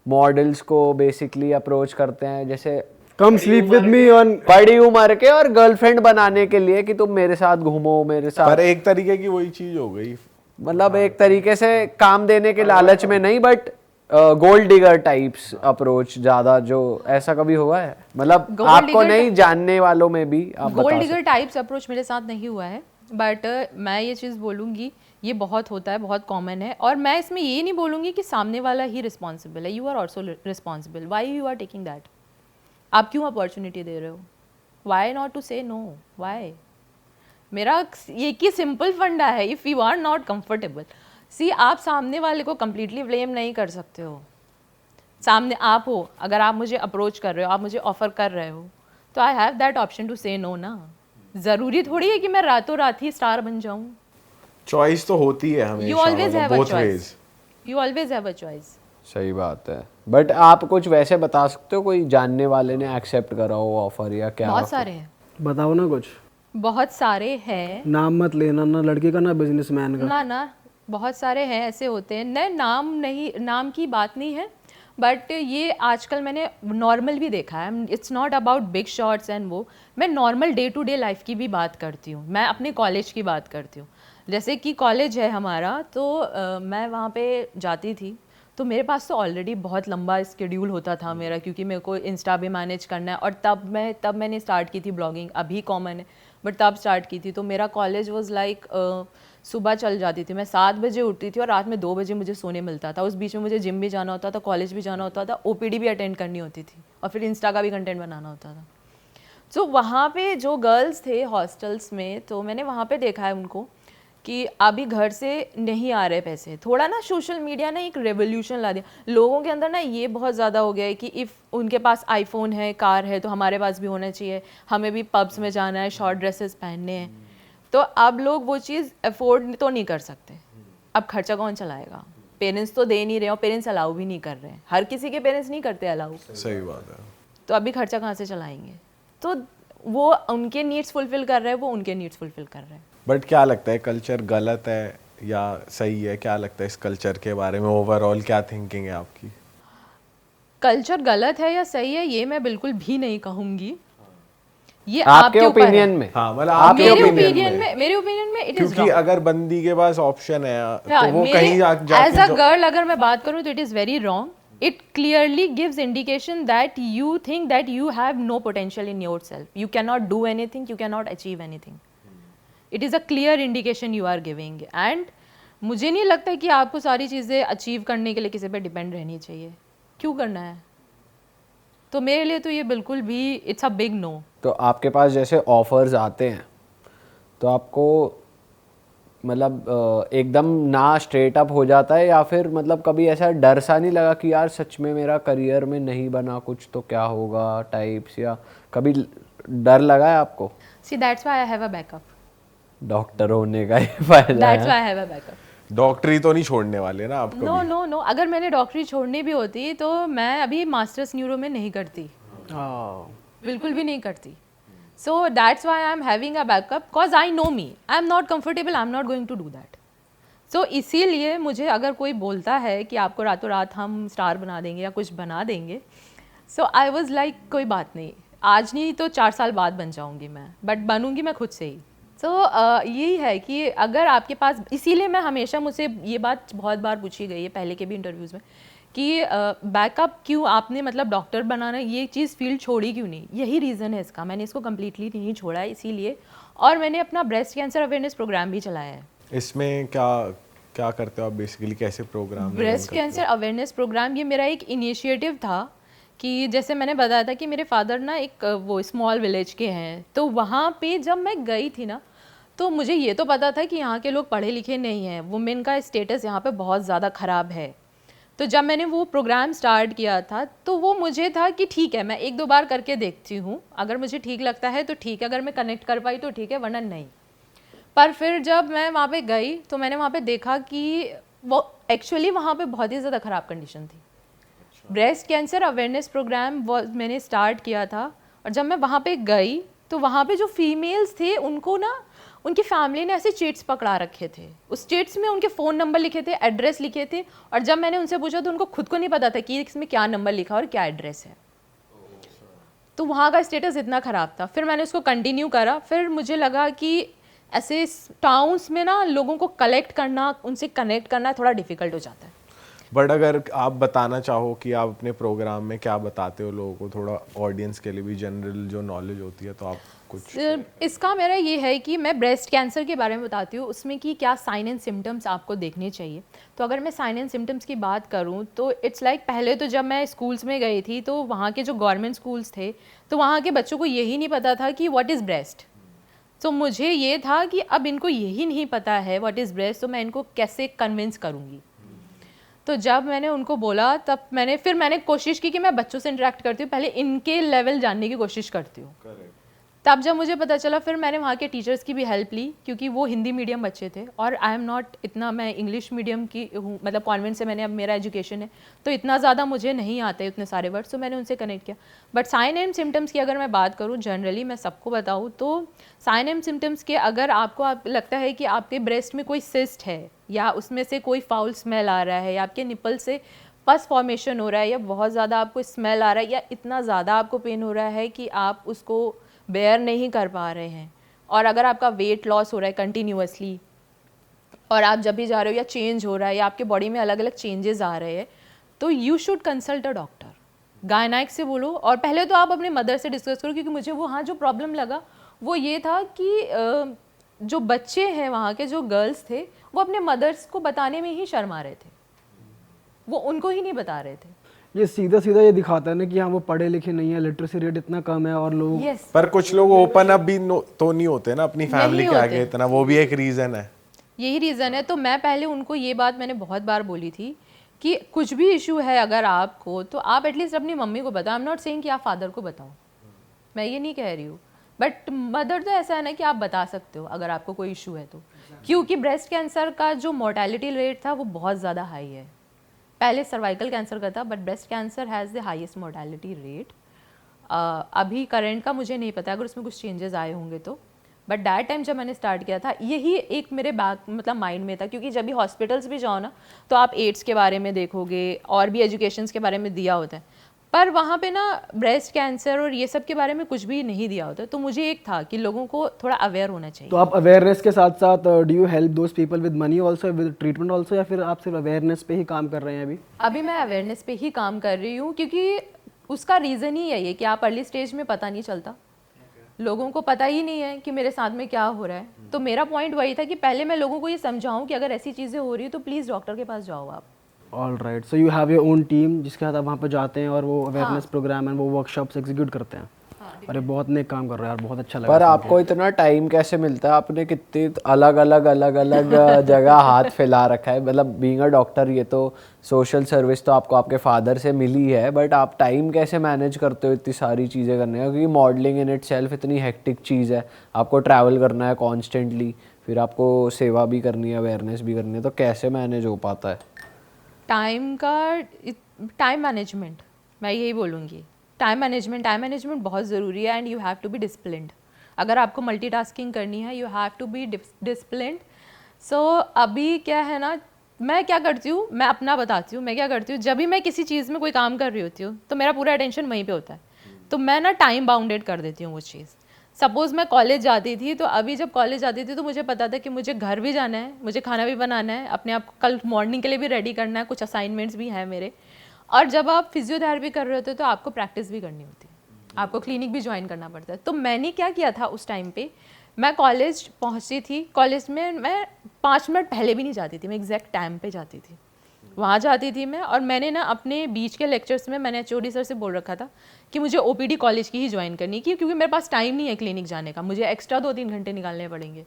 मॉडल्स को बेसिकली अप्रोच करते हैं, जैसे कम स्लीप विद मी ऑन बड़ी उम्र के और गर्लफ्रेंड बनाने के लिए कि तुम मेरे साथ घूमो, मेरे साथ, पर एक तरीके की वही चीज हो गई, मतलब एक तरीके से काम देने के लालच में नहीं, but gold digger types approach ज्यादा, जो ऐसा कभी हुआ है मतलब Gold आपको digger नहीं जानने वालों में भी आप गोल्ड बता डिगर टाइप्स अप्रोच मेरे साथ नहीं हुआ है, बट मैं ये चीज़ बोलूँगी ये बहुत होता है, बहुत कॉमन है। और मैं इसमें ये नहीं बोलूँगी कि सामने वाला ही रिस्पॉन्सिबल है, you are also responsible. Why you are taking that? आप क्यों अपॉर्चुनिटी दे रहे हो? Why not to say no? Why? मेरा एक ही सिंपल फंडा है, if you are not comfortable, see आप सामने वाले को कंप्लीटली ब्लेम नहीं कर सकते हो। सामने आप हो, अगर आप मुझे अप्रोच कर रहे हो, आप मुझे ऑफर कर रहे हो, तो I have that option to say no ना। ज़रूरी थोड़ी है कि मैं रातों रात ही स्टार बन जाऊँ। चॉइस तो होती है हमेशा, you always have a both choice, ways। You always have a choice. सही बात है, बट आप कुछ वैसे बता सकते हो कोई जानने वाले ने एक्सेप्ट करा हो ऑफर या क्या? बहुत सारे हैं, बताओ ना कुछ, बहुत सारे हैं। नाम मत लेना, ना लड़के का ना बिजनेसमैन का। ना बहुत सारे हैं, ऐसे होते हैं। न नाम नहीं, नाम की बात नहीं है, बट ये आजकल मैंने नॉर्मल भी देखा है। It's not about big shots and वो, मैं normal day to day life की भी बात करती हूँ। मैं अपने कॉलेज की बात करती हूँ। जैसे कि कॉलेज है हमारा, तो मैं वहाँ पे जाती थी, तो मेरे पास तो ऑलरेडी बहुत लंबा स्केड्यूल होता था मेरा, क्योंकि मेरे को इंस्टा भी मैनेज करना है, और तब मैंने स्टार्ट की थी ब्लॉगिंग, अभी कॉमन है बट तब स्टार्ट की थी। तो मेरा कॉलेज वाज लाइक सुबह चल जाती थी मैं, 7 बजे उठती थी और रात में 2 बजे मुझे सोने मिलता था। उस बीच में मुझे जिम भी जाना होता था, कॉलेज भी जाना होता था, OPD भी अटेंड करनी होती थी, और फिर इंस्टा का भी कंटेंट बनाना होता था। तो वहाँ पे जो गर्ल्स थे हॉस्टल्स में, तो मैंने वहाँ पे देखा है उनको कि अभी घर से नहीं आ रहे पैसे। थोड़ा ना सोशल मीडिया ने एक रेवोल्यूशन ला दिया लोगों के अंदर ना, ये बहुत ज़्यादा हो गया है कि इफ़ उनके पास आईफोन है, कार है, तो हमारे पास भी होना चाहिए, हमें भी पब्स में जाना है, शॉर्ट ड्रेसेस पहनने हैं। तो अब लोग वो चीज़ अफोर्ड तो नहीं कर सकते। अब खर्चा कौन चलाएगा? पेरेंट्स तो दे नहीं रहे, और पेरेंट्स अलाउ भी नहीं कर रहे हैं, हर किसी के पेरेंट्स नहीं करते अलाउ। सही बात है। तो अभी खर्चा कहाँ से चलाएंगे? तो वो उनके नीड्स फुलफिल कर रहे हैं, वो उनके नीड्स फुलफिल कर रहे हैं। बट क्या लगता है, कल्चर गलत है या सही है? क्या लगता है इस कल्चर के बारे में? ओवरऑल क्या थिंकिंग है आपकी? कल्चर गलत है या सही है ये मैं बिल्कुल भी नहीं कहूंगी, ये आपके ऊपर है। ओपिनियन में? हाँ, मतलब आपके मेरे ओपिनियन में। मेरे ओपिनियन में इट इज क्योंकि अगर बंदी के पास ऑप्शन है तो वो मेरे कहीं जाके एज अ गर्ल अगर मैं बात करूं तो it is very wrong. It clearly gives indication that you think that you have no potential in yourself. You cannot do anything, you cannot achieve anything. It is a clear indication you are giving. And मुझे नहीं लगता कि आपको सारी चीज़ें achieve करने के लिए किसी पे डिपेंड रहनी चाहिए। क्यों करना है? तो मेरे लिए तो ये बिल्कुल भी इट्स अ बिग नो। तो आपके पास जैसे ऑफर्स आते हैं तो आपको मतलब एकदम ना स्ट्रेट अप हो जाता है, या फिर मतलब कभी ऐसा डर सा नहीं लगा कि यार सच में मेरा करियर में नहीं बना कुछ तो क्या होगा टाइप्स, या कभी डर लगा है आपको? See that's why I have a backup. Doctor होने का ये फायदा दैट्स है। Why I have a backup. डॉक्टरी तो नहीं छोड़ने वाले ना आप नो कभी? नो नो, अगर मैंने डॉक्टरी छोड़नी भी होती तो मैं अभी मास्टर्स न्यूरो में नहीं करती, बिल्कुल भी नहीं करती। So that's why I'm having a backup, cause I know me. I'm not comfortable. I'm not going to do that. So इसीलिए मुझे अगर कोई बोलता है कि आपको रातों रात हम स्टार बना देंगे या कुछ बना देंगे, so I was like कोई बात नहीं, आज नहीं तो 4 साल बाद बन जाऊंगी मैं, बट बनूंगी मैं खुद से ही। So यही है कि अगर आपके पास, इसीलिए मैं हमेशा, मुझसे ये बात बहुत बार पूछी गई है पहले के भी इंटरव्यूज़ में कि बैकअप क्यों आपने मतलब डॉक्टर बनाना ये चीज़ फील्ड छोड़ी क्यों नहीं? यही रीज़न है इसका, मैंने इसको कम्प्लीटली नहीं छोड़ा है इसीलिए। और मैंने अपना ब्रेस्ट कैंसर अवेयरनेस प्रोग्राम भी चलाया है। इसमें क्या क्या करते हो आप बेसिकली? कैसे program? Breast cancer awareness program ये मेरा एक इनिशिएटिव था कि जैसे मैंने बताया था कि मेरे फादर ना एक वो स्मॉल विलेज के हैं, तो वहाँ पे जब मैं गई थी ना तो मुझे ये तो पता था कि यहाँ के लोग पढ़े लिखे नहीं हैं, वुमेन का स्टेटस यहाँ पे बहुत ज़्यादा ख़राब है। तो जब मैंने वो प्रोग्राम स्टार्ट किया था तो वो मुझे था कि ठीक है मैं 1-2 बार करके देखती हूँ, अगर मुझे ठीक लगता है तो ठीक है, अगर मैं कनेक्ट कर पाई तो ठीक है, वरना नहीं। पर फिर जब मैं वहाँ पे गई तो मैंने वहाँ पे देखा कि वो एक्चुअली वहाँ पे बहुत ही ज़्यादा ख़राब कंडीशन थी। ब्रेस्ट कैंसर अवेयरनेस प्रोग्राम वो मैंने स्टार्ट किया था, और जब मैं वहाँ पे गई तो वहाँ पे जो फीमेल्स थे उनको ना उनकी फैमिली ने ऐसे चीट्स पकड़ा रखे थे, उस चीट्स में उनके फ़ोन नंबर लिखे थे, एड्रेस लिखे थे, और जब मैंने उनसे पूछा तो उनको खुद को नहीं पता था कि इसमें क्या नंबर लिखा और क्या एड्रेस है। तो वहाँ का स्टेटस इतना ख़राब था। फिर मैंने उसको कंटिन्यू करा, फिर मुझे लगा कि ऐसे टाउन्स में ना लोगों को कलेक्ट करना, उनसे कनेक्ट करना थोड़ा डिफ़िकल्ट हो जाता है। बट अगर आप बताना चाहो कि आप अपने प्रोग्राम में क्या बताते हो लोगों को, थोड़ा ऑडियंस के लिए भी जनरल जो नॉलेज होती है, तो आप कुछ? इसका मेरा ये है कि मैं ब्रेस्ट कैंसर के बारे में बताती हूँ, उसमें कि क्या साइन एंड सिम्टम्स आपको देखने चाहिए। तो अगर मैं साइन एंड सिम्टम्स की बात करूँ तो इट्स लाइक पहले तो जब मैं स्कूल्स में गई थी तो वहाँ के जो गवर्नमेंट स्कूल्स थे तो वहाँ के बच्चों को यही नहीं पता था कि व्हाट इज़ ब्रेस्ट। तो मुझे ये था कि अब इनको यही नहीं पता है व्हाट इज़ ब्रेस्ट, तो मैं इनको कैसे कन्विंस करूँगी। तो जब मैंने उनको बोला तब मैंने कोशिश की कि मैं बच्चों से इंटरेक्ट करती हूँ, पहले इनके लेवल जानने की कोशिश करती हूँ। तब जब मुझे पता चला फिर मैंने वहाँ के टीचर्स की भी हेल्प ली, क्योंकि वो हिंदी मीडियम बच्चे थे और आई एम नॉट इतना, मैं इंग्लिश मीडियम की हूँ, मतलब कॉन्वेंट से मैंने अब मेरा एजुकेशन है तो इतना ज़्यादा मुझे नहीं आते उतने सारे वर्ड्स, तो मैंने उनसे कनेक्ट किया। बट साइन एंड सिम्टम्स की अगर मैं बात करूँ जनरली मैं सबको बताऊँ तो साइन एंड सिम्टम्स के अगर आपको लगता है कि आपके ब्रेस्ट में कोई सिस्ट है या उसमें से कोई फाउल स्मेल आ रहा है या आपके निपल से पस फॉर्मेशन हो रहा है या बहुत ज़्यादा आपको स्मेल आ रहा है या इतना ज़्यादा आपको पेन हो रहा है कि आप उसको बेयर नहीं कर पा रहे हैं, और अगर आपका वेट लॉस हो रहा है कंटिन्यूअसली और आप जब भी जा रहे हो या चेंज हो रहा है या आपके बॉडी में अलग अलग चेंजेस आ रहे हैं, तो you should consult a doctor, गायनाइक से बोलो। और पहले तो आप अपने मदर से डिस्कस करो, क्योंकि मुझे वहाँ जो प्रॉब्लम लगा वो ये था कि जो बच्चे हैं वहाँ के, जो गर्ल्स थे, वो अपने मदर्स को बताने में ही शर्मा रहे थे, वो उनको ही नहीं बता रहे थे। ये सीधा सीधा ये दिखाता है ना कि हाँ वो पढ़े लिखे नहीं है, लिटरेसी रेट इतना कम है और लोग Yes, पर कुछ लोग ओपन अप भी तो नहीं होते ना अपनी फैमिली के आगे इतना, वो भी एक रीजन है। यही रीज़न है। तो मैं पहले उनको ये बात मैंने बहुत बार बोली थी कि कुछ भी इशू है अगर आपको, तो आप एटलीस्ट अपनी मम्मी को बताओ। आई एम नॉट सेइंग कि आप फादर को बताओ, मैं ये नहीं कह रही हूँ, बट मदर तो ऐसा है ना कि आप बता सकते हो अगर आपको कोई इशू है तो। क्योंकि ब्रेस्ट कैंसर का जो मोर्टेलिटी रेट था वो बहुत ज़्यादा हाई है। पहले सर्वाइकल कैंसर का था, but breast cancer has the highest mortality rate. अभी करंट का मुझे नहीं पता, अगर उसमें कुछ चेंजेस आए होंगे तो, बट दैट टाइम जब मैंने स्टार्ट किया था यही एक मेरे बैक मतलब माइंड में था। क्योंकि जब भी हॉस्पिटल्स भी जाओ ना तो आप एड्स के बारे में देखोगे और भी एजुकेशंस के बारे में दिया होता है, पर वहाँ पे ना ब्रेस्ट कैंसर और ये सब के बारे में कुछ भी नहीं दिया होता। तो मुझे एक था कि लोगों को थोड़ा अवेयर होना चाहिए। तो आप अवेयरनेस के साथ साथ do you help those people with money also, with treatment also, या फिर आप सिर्फ अवेयरनेस पे ही काम कर रहे हैं अभी? अभी मैं अवेयरनेस पे ही काम कर रही हूँ, क्योंकि उसका रीज़न ही यही है कि आप अर्ली स्टेज में पता नहीं चलता, लोगों को पता ही नहीं है कि मेरे साथ में क्या हो रहा है। तो मेरा पॉइंट वही था कि पहले मैं लोगों को ये समझाऊं कि अगर ऐसी चीज़ें हो रही है तो प्लीज़ डॉक्टर के पास जाओ आप। All right, so you have your own team जिसके साथ आप वहाँ पे जाते हैं और वो अवेयरनेस प्रोग्राम एंड वो वर्कशॉप्स एग्जीक्यूट करते हैं। अरे बहुत नेक काम कर रहे हैं यार, बहुत अच्छा लगा। पर आपको इतना टाइम कैसे मिलता है? आपने कितनी अलग अलग जगह हाथ फैला रखा है। मतलब बीइंग अ डॉक्टर, ये तो सोशल सर्विस तो आपको आपके फादर से मिली है, बट आप टाइम कैसे मैनेज करते हो इतनी सारी चीज़ें करने का? क्योंकि मॉडलिंग इन इट सेल्फ इतनी हेक्टिक चीज़ है, आपको ट्रैवल करना है कॉन्स्टेंटली, फिर आपको सेवा भी करनी है, अवेयरनेस भी करनी है, तो कैसे मैनेज हो पाता है? टाइम मैनेजमेंट, मैं यही बोलूँगी। टाइम मैनेजमेंट बहुत ज़रूरी है, and you have to be disciplined. अगर आपको मल्टीटास्किंग करनी है, you have to be disciplined. So अभी क्या है ना, मैं क्या करती हूँ, मैं अपना बताती हूँ। मैं क्या करती हूँ, जब भी मैं किसी चीज़ में कोई काम कर रही होती हूँ तो मेरा पूरा अटेंशन वहीं पे होता है, तो मैं ना टाइम बाउंडेड कर देती हूँ वो चीज़। सपोज़ मैं कॉलेज जाती थी, तो अभी जब कॉलेज जाती थी तो मुझे पता था कि मुझे घर भी जाना है, मुझे खाना भी बनाना है, अपने आप को कल मॉर्निंग के लिए भी रेडी करना है, कुछ असाइनमेंट्स भी हैं मेरे। और जब आप फिजियोथेरेपी कर रहे होते हो तो आपको प्रैक्टिस भी करनी होती है, आपको क्लिनिक भी ज्वाइन करना पड़ता है। तो मैंने क्या किया था उस टाइम पे, मैं कॉलेज पहुंची थी, कॉलेज में मैं 5 मिनट पहले भी नहीं जाती थी, मैं एग्जैक्ट टाइम पे जाती थी, वहाँ जाती थी मैं। और मैंने ना अपने बीच के लेक्चर्स में मैंने HOD सर से बोल रखा था कि मुझे OPD कॉलेज की ही ज्वाइन करनी, क्योंकि मेरे पास टाइम नहीं है क्लिनिक जाने का, मुझे एक्स्ट्रा 2-3 घंटे निकालने पड़ेंगे।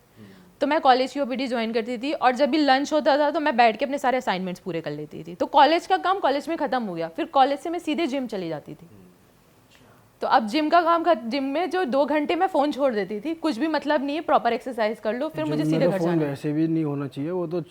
तो मैं कॉलेज की OPD ज्वाइन करती थी, और जब भी लंच होता था तो मैं बैठ के अपने सारे असाइनमेंट्स पूरे कर लेती थी। तो कॉलेज का काम कॉलेज में ख़त्म हो गया, फिर कॉलेज से मैं सीधे जिम चली जाती थी। तो अब जिम का काम, जिम में जो 2 घंटे मैं फ़ोन छोड़ देती थी, कुछ भी मतलब नहीं है, प्रॉपर एक्सरसाइज कर लो, फिर मुझे सीधे घर फोन जाना है। वैसे भी नहीं होना चाहिए, वो तो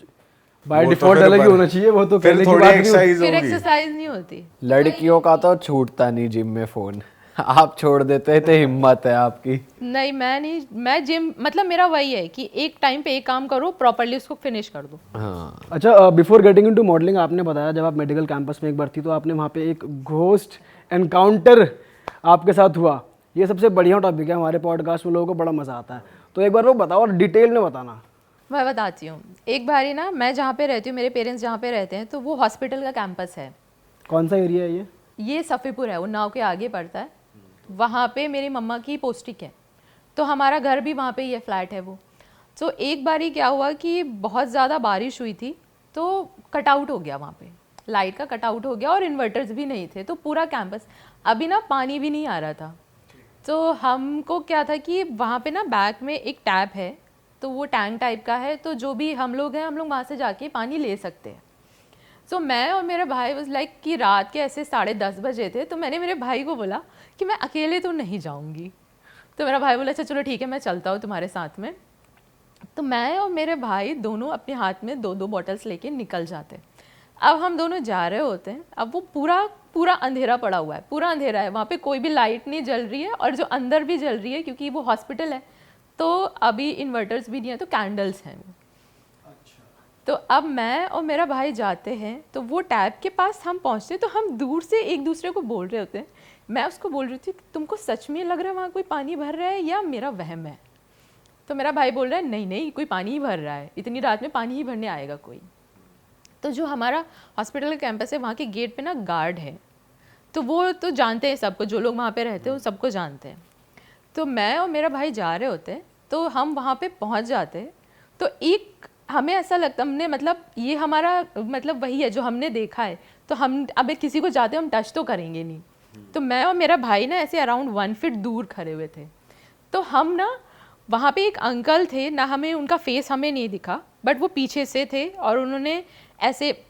बाय वो तो डिफॉल्ट फिर अलग ही पर- होना चाहिए, वो तो फिर करने की थोड़ी बात नहीं होती। एक्सरसाइज फिर होगी। एक्सरसाइज नहीं होती। लड़कियों का तो छूटता नहीं जिम में फ़ोन, आप छोड़ देते तो हिम्मत है आपकी। नहीं, मैं नहीं, मैं जिम मतलब मेरा वही है कि एक टाइम पे एक काम करो, प्रॉपरली उसको फिनिश कर दो। हाँ, अच्छा, बिफोर गेटिंग इनटू मॉडलिंग, आपने बताया जब आप मेडिकल कैंपस में एक बार थी तो आपने वहाँ पे एक घोस्ट एनकाउंटर आपके साथ हुआ। ये सबसे बढ़िया टॉपिक है हमारे पॉडकास्ट में, लोगों को बड़ा मज़ा आता है, तो एक बार वो बताओ और डिटेल में बताना। मैं बताती हूँ। एक बारी ना, मैं जहाँ पे रहती हूँ, मेरे पेरेंट्स जहाँ पे रहते हैं, तो वो हॉस्पिटल का कैंपस है। कौन सा एरिया है ये? ये सफ़ीपुर है, उन्नाव के आगे पड़ता है। वहाँ पे मेरी मम्मा की पोस्टिंग है, तो हमारा घर भी वहाँ पे ही है, फ्लैट है वो। तो एक बारी क्या हुआ कि बहुत ज़्यादा बारिश हुई थी, तो कटआउट हो गया वहाँ पे, लाइट का कटआउट हो गया, और इन्वर्टर्स भी नहीं थे, तो पूरा कैंपस, अभी ना पानी भी नहीं आ रहा था। तो हमको क्या था कि वहाँ पे ना बैक में एक टैप है, तो वो टैंक टाइप का है, तो जो भी हम लोग हैं, हम लोग वहाँ से जाके पानी ले सकते हैं। सो मैं और मेरा भाई वाज लाइक कि रात के ऐसे 10:30 बजे थे, तो मैंने मेरे भाई को बोला कि मैं अकेले तो नहीं जाऊँगी। तो मेरा भाई बोला अच्छा चलो ठीक है, मैं चलता हूँ तुम्हारे साथ में। तो मैं और मेरे भाई दोनों अपने हाथ में 2-2 बॉटल्स लेके निकल जाते हैं। अब हम दोनों जा रहे होते हैं, अब वो पूरा अंधेरा पड़ा हुआ है, पूरा अंधेरा है, वहाँ पे कोई भी लाइट नहीं जल रही है, और जो अंदर भी जल रही है क्योंकि वो हॉस्पिटल है, तो अभी इन्वर्टर्स भी नहीं है, तो कैंडल्स हैं वो। तो अब मैं और मेरा भाई जाते हैं, तो वो टैप के पास हम पहुँचते, तो हम दूर से एक दूसरे को बोल रहे होते हैं। मैं उसको बोल रही थी तुमको सच में लग रहा है वहाँ कोई पानी भर रहा है या मेरा वहम है? तो मेरा भाई बोल रहा है नहीं नहीं, कोई पानी ही भर रहा है, इतनी रात में पानी ही भरने आएगा कोई। तो जो हमारा हॉस्पिटल का कैंपस है वहाँ के गेट पे ना गार्ड है, तो वो तो जानते हैं सबको, जो लोग वहाँ पे रहते हैं वो सबको जानते हैं। तो मैं और मेरा भाई जा रहे होते हैं, तो हम वहाँ पे पहुँच जाते हैं, तो एक हमें ऐसा लगता, हमने मतलब ये हमारा मतलब वही है जो हमने देखा है, तो हम अब एक किसी को जाते हम टच तो करेंगे नहीं। तो मैं और मेरा भाई ना ऐसे अराउंड 1 फीट दूर खड़े हुए थे। तो हम ना वहाँ पे एक अंकल थे ना, हमें उनका फेस हमें नहीं दिखा, बट वो पीछे से थे और उन्होंने ऐसे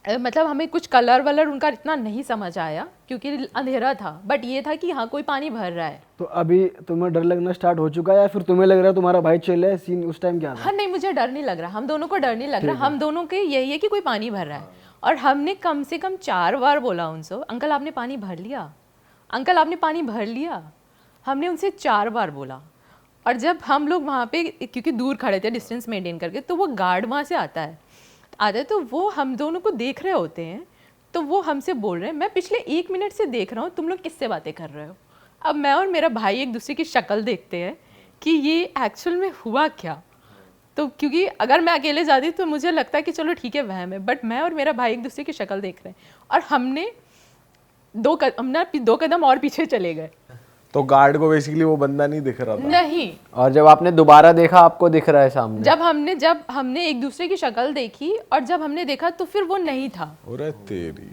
मतलब हमें कुछ कलर वलर उनका इतना नहीं समझ आया क्योंकि अंधेरा था, बट ये था कि हाँ कोई पानी भर रहा है। तो अभी तुम्हें डर लगना स्टार्ट हो चुका है या फिर तुम्हें लग रहा है तुम्हारा भाई चिल है? सीन उस टाइम क्या था? हाँ नहीं, मुझे डर नहीं लग रहा, हम दोनों को डर नहीं लग रहा, हम दोनों के यही है कि कोई पानी भर रहा है। और हमने कम से कम 4 बार बोला उनसे, अंकल आपने पानी भर लिया, अंकल आपने पानी भर लिया, हमने उनसे 4 बार बोला। और जब हम लोग वहाँ पे क्योंकि दूर खड़े थे डिस्टेंस मेंटेन करके, तो वो गार्ड वहाँ से आता है तो वो हम दोनों को देख रहे होते हैं, तो वो हमसे बोल रहे हैं मैं पिछले 1 मिनट से देख रहा हूँ तुम लोग किससे बातें कर रहे हो। अब मैं और मेरा भाई एक दूसरे की शक्ल देखते हैं कि ये एक्चुअल में हुआ क्या। तो क्योंकि अगर मैं अकेले जाती तो मुझे लगता है कि चलो ठीक है वहम है, बट मैं और मेरा भाई एक दूसरे की शक्ल देख रहे हैं और हमने 2 कदम और पीछे चले गए। तो गार्ड को बेसिकली वो बंदा नहीं दिख रहा था? नहीं। और जब आपने दोबारा देखा आपको दिख रहा है सामने? जब हमने एक दूसरे की शक्ल देखी और जब हमने देखा तो फिर वो नहीं था। अरे तेरी।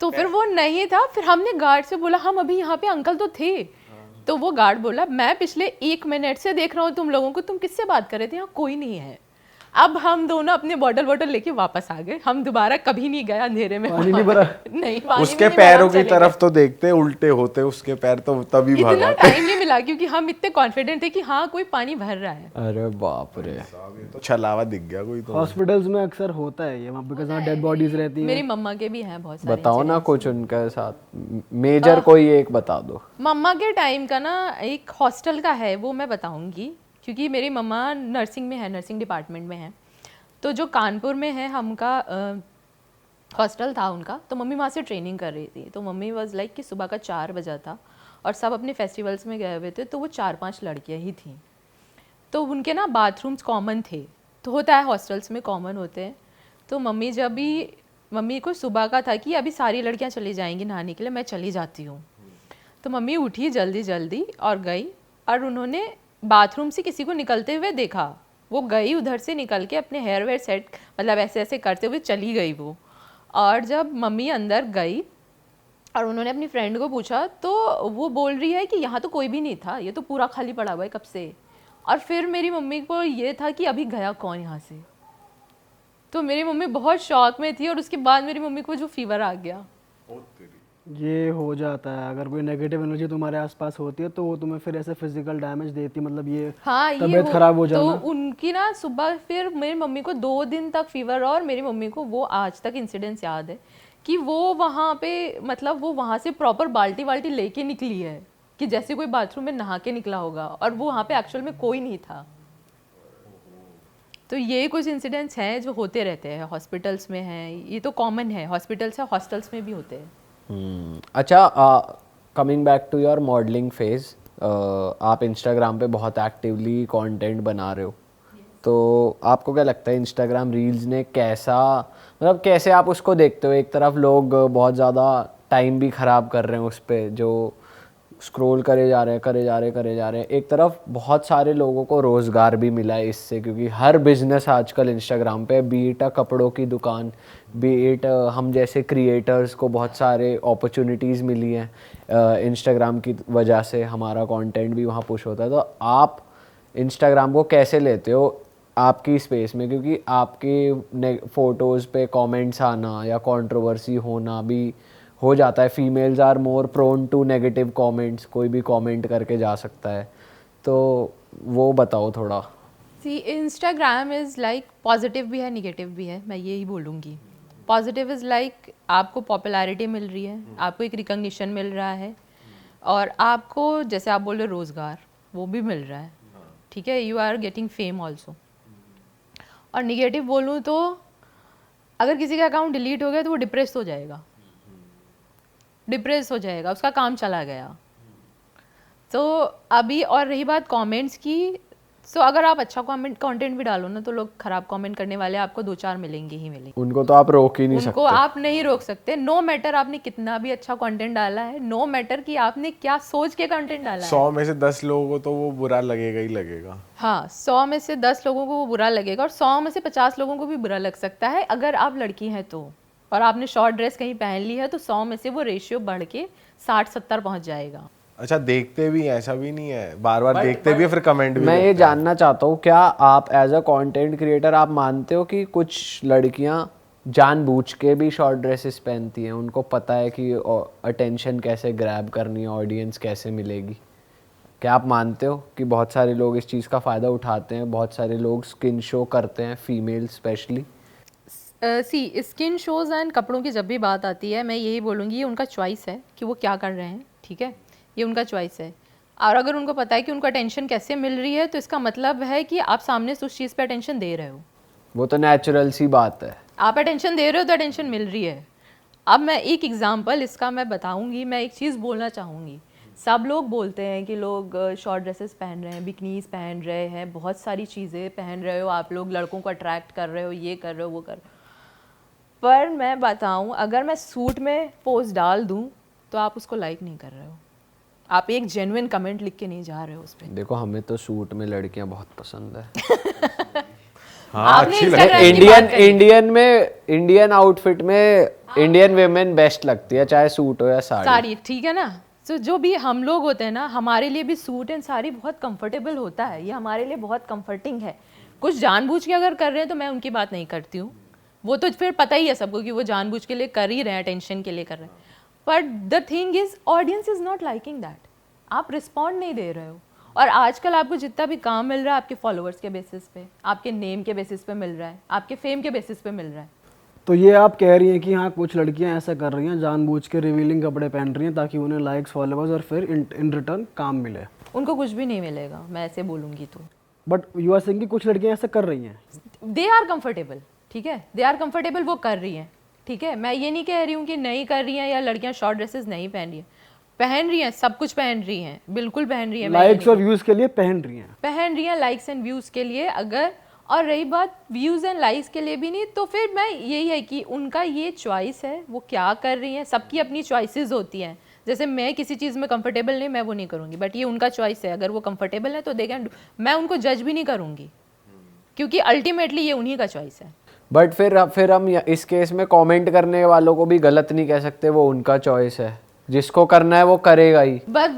तो फिर वो नहीं था, फिर हमने गार्ड से बोला हम अभी यहाँ पे अंकल तो थे। तो वो गार्ड बोला मैं पिछले 1 मिनट से देख रहा हूँ तुम लोगों को, तुम किससे बात कर रहे थे, यहाँ कोई नहीं है। अब हम दोनों अपने बॉटल लेके वापस आ गए, हम दोबारा कभी नहीं गए अंधेरे में। पानी नहीं भरा? नहीं, पानी उसके नहीं पैरों भरा, की तरफ तो देखते उल्टे होते उसके पैर, तो तभी इतना भागा। टाइम नहीं मिला क्योंकि हम इतने कॉन्फिडेंट थे कि हाँ कोई पानी भर रहा है। अरे बाप रे। तो छलावा दिख गया कोई तो। हॉस्पिटल्स में अक्सर होता है ये, वहाँ पे जहाँ डेड बॉडीज रहती है। मेरी मम्मा के भी हैं बहुत सारे। बताओ ना कुछ उनके साथ, मेजर कोई एक बता दो। मम्मा के टाइम का ना एक हॉस्टल का है, वो मैं बताऊंगी क्योंकि मेरी मम्मा नर्सिंग में है, नर्सिंग डिपार्टमेंट में है। तो जो कानपुर में है हमका हॉस्टल था उनका, तो मम्मी वहाँ से ट्रेनिंग कर रही थी। तो मम्मी वाज लाइक कि सुबह का 4 बजा था और सब अपने फेस्टिवल्स में गए हुए थे, तो वो 4-5 लड़कियाँ ही थीं। तो उनके ना बाथरूम्स कॉमन थे, तो होता है हॉस्टल्स में कॉमन होते हैं। तो मम्मी को सुबह का था कि अभी सारी लड़कियाँ चली जाएंगी नहाने के लिए, मैं चली जाती हूँ। तो मम्मी उठी जल्दी जल्दी और गई और उन्होंने बाथरूम से किसी को निकलते हुए देखा। वो गई उधर से निकल के अपने हेयर वेयर सेट मतलब ऐसे ऐसे करते हुए चली गई वो। और जब मम्मी अंदर गई और उन्होंने अपनी फ्रेंड को पूछा तो वो बोल रही है कि यहाँ तो कोई भी नहीं था, ये तो पूरा खाली पड़ा हुआ है कब से। और फिर मेरी मम्मी को ये था कि अभी गया कौन यहाँ से। तो मेरी मम्मी बहुत शॉक में थी और उसके बाद मेरी मम्मी को जो फीवर आ गया। ये हो जाता है, अगर कोई नेगेटिव एनर्जी तुम्हारे आसपास होती है तो वो तुम्हें फिर ऐसे फिजिकल डैमेज देती है, मतलब ये हाँ, तबीयत खराब हो जाना। तो उनकी ना सुबह फिर मेरी मम्मी को 2 दिन तक फीवर, और मेरी मम्मी को वो आज तक इंसिडेंट्स याद है कि वो वहाँ पे मतलब वो वहाँ से प्रॉपर बाल्टी वाल्टी लेके निकली है कि जैसे कोई बाथरूम में नहा के निकला होगा, और वो वहाँ पे एक्चुअल में कोई नहीं था। तो ये कुछ इंसिडेंट्स हैं जो होते रहते हैं, हॉस्पिटल्स में हैं, ये तो कॉमन है, हॉस्पिटल्स है, हॉस्टल्स में भी होते हैं। अच्छा, coming back to your modelling phase, आप इंस्टाग्राम पे बहुत एक्टिवली कंटेंट बना रहे हो, तो आपको क्या लगता है इंस्टाग्राम रील्स ने कैसा, मतलब कैसे आप उसको देखते हो? एक तरफ लोग बहुत ज़्यादा टाइम भी ख़राब कर रहे हैं उस पर, जो स्क्रॉल करे जा रहे हैं। एक तरफ बहुत सारे लोगों को रोज़गार भी मिला है इससे, क्योंकि हर बिजनेस आजकल इंस्टाग्राम पे, बीट कपड़ों की दुकान, बीट हम जैसे क्रिएटर्स को बहुत सारे अपॉर्चुनिटीज़ मिली हैं इंस्टाग्राम की वजह से, हमारा कंटेंट भी वहाँ पुश होता है। तो आप इंस्टाग्राम को कैसे लेते हो आपकी स्पेस में, क्योंकि आपके फ़ोटोज़ पे कमेंट्स आना या कंट्रोवर्सी होना भी हो जाता है। Females are more prone to negative comments, कोई भी कमेंट करके जा सकता है, तो वो बताओ थोड़ा। See Instagram is like positive भी है निगेटिव भी है, मैं यही बोलूँगी। पॉजिटिव इज़ लाइक आपको पॉपुलैरिटी मिल रही है, आपको एक रिकग्निशन मिल रहा है, और आपको जैसे आप बोल रहे रोज़गार वो भी मिल रहा है, ठीक है, you are getting fame also. और निगेटिव बोलूँ तो अगर किसी का अकाउंट डिलीट हो गया तो वो डिप्रेस हो जाएगा, उसका काम चला गया। तो अभी और रही बात कमेंट्स की, सो अगर आप अच्छा कंटेंट भी डालो ना तो लोग खराब कमेंट करने वाले आपको 2-4 मिलेंगे ही मिलेंगे। उनको तो आप रोक ही नहीं उनको सकते। आप नहीं रोक सकते। नो मैटर आपने कितना भी अच्छा कंटेंट डाला है, नो मैटर कि आपने क्या सोच के कंटेंट डाला है। 100 में से 10 लोगों को तो वो बुरा लगेगा ही लगेगा। हाँ, 100 में से 10 लोगों को वो बुरा लगेगा और 100 में से 50 लोगों को भी बुरा लग सकता है अगर आप लड़की हैं तो, और आपने शॉर्ट ड्रेस कहीं पहन ली है तो 100 में से वो रेशियो बढ़ के 60-70 पहुंच जाएगा। अच्छा, देखते भी हैं, ऐसा भी नहीं है, बार बार देखते भी है, फिर कमेंट भी मैं ये करते हैं। जानना चाहता हूँ, क्या आप एज अ कंटेंट क्रिएटर आप मानते हो कि कुछ लड़कियां जानबूझ के भी शॉर्ट ड्रेसेस पहनती हैं, उनको पता है कि अटेंशन कैसे ग्रैब करनी है, ऑडियंस कैसे मिलेगी? क्या आप मानते हो कि बहुत सारे लोग इस चीज़ का फ़ायदा उठाते हैं, बहुत सारे लोग स्किन शो करते हैं, female specially? See skin shows and कपड़ों की जब भी बात आती है मैं यही बोलूँगी ये उनका चॉइस है कि वो क्या कर रहे हैं, ठीक है, ये उनका चॉइस है। और अगर उनको पता है कि उनको अटेंशन कैसे मिल रही है तो इसका मतलब है कि आप सामने से उस चीज़ पे अटेंशन दे रहे हो। वो तो नेचुरल सी बात है। आप अटेंशन दे रहे हो तो अटेंशन मिल रही है। अब मैं एक एग्जांपल इसका मैं बताऊंगी, मैं एक चीज़ बोलना चाहूँगी। सब लोग बोलते हैं कि लोग शॉर्ट ड्रेसेस पहन रहे हैं, बिकनीज पहन रहे हैं, बहुत सारी चीज़ें पहन रहे हो, आप लोग लड़कों को अट्रैक्ट कर रहे हो, ये कर रहे हो, वो कर रहे हो। पर मैं बताऊं, अगर मैं सूट में पोस्ट डाल दूं तो आप उसको लाइक नहीं कर रहे हो, आप एक जेन्युइन कमेंट लिख के नहीं जा रहे हो उस पर। देखो, हमें तो सूट में लड़कियां बहुत पसंद है। हाँ, आपने अच्छी Instagram लगे। की बात करी। इंडियन आउटफिट में इंडियन वेमेन बेस्ट लगती है, चाहे सूट हो या साड़ी। साड़ी, ठीक है ना। तो जो भी हम लोग होते हैं ना, हमारे लिए भी सूट एंड साड़ी बहुत कंफर्टेबल होता है, ये हमारे लिए बहुत कंफर्टिंग है। कुछ जानबूझ के अगर कर रहे हैं तो मैं उनकी बात नहीं करती हूँ, वो तो फिर पता ही है सबको कि वो जानबूझ के लिए कर ही रहे हैं, अटेंशन के लिए कर रहे हैं। But the thing is audience is not liking that, आप रिस्पॉन्ड नहीं दे रहे हो। और आजकल आपको जितना भी काम मिल रहा है आपके फॉलोअर्स के बेसिस पे, आपके नेम के बेसिस पे मिल रहा है, आपके फेम के बेसिस पे मिल रहा है। तो ये आप कह रही हैं कि हाँ कुछ लड़कियां ऐसा कर रही हैं, जानबूझ के रिवीलिंग कपड़े पहन रही हैं ताकि उन्हें लाइक्स, फॉलोअर्स और फिर इन रिटर्न काम मिले। उनको कुछ भी नहीं मिलेगा, मैं ऐसे बोलूँगी तो। बट यू आर सेइंग कि कुछ लड़कियां ऐसा कर रही हैं। दे आर कंफर्टेबल, ठीक है, दे आर कंफर्टेबल, वो कर रही हैं, ठीक है। मैं ये नहीं कह रही हूँ कि नहीं कर रही हैं या लड़कियां शॉर्ट ड्रेसेस नहीं पहन रही हैं, पहन रही हैं, सब कुछ पहन रही हैं, बिल्कुल पहन रही हैं। लाइक्स और व्यूज के लिए पहन रही हैं लाइक्स एंड व्यूज़ के लिए। अगर और रही बात व्यूज़ एंड लाइक्स के लिए भी नहीं, तो फिर मैं यही है कि उनका ये चॉइस है, वो क्या कर रही हैं, सबकी अपनी चॉइसेस होती हैं। जैसे मैं किसी चीज़ में कंफर्टेबल नहीं, मैं वो नहीं करूँगी, बट ये उनका चॉइस है, अगर वो कंफर्टेबल है तो दे कैन। मैं उनको जज भी नहीं करूँगी क्योंकि अल्टीमेटली ये उन्हीं का चॉइस है। बट फिर हम इस केस में कमेंट करने वालों को भी गलत नहीं कह सकते, वो उनका चॉइस है, जिसको करना है वो करेगा ही।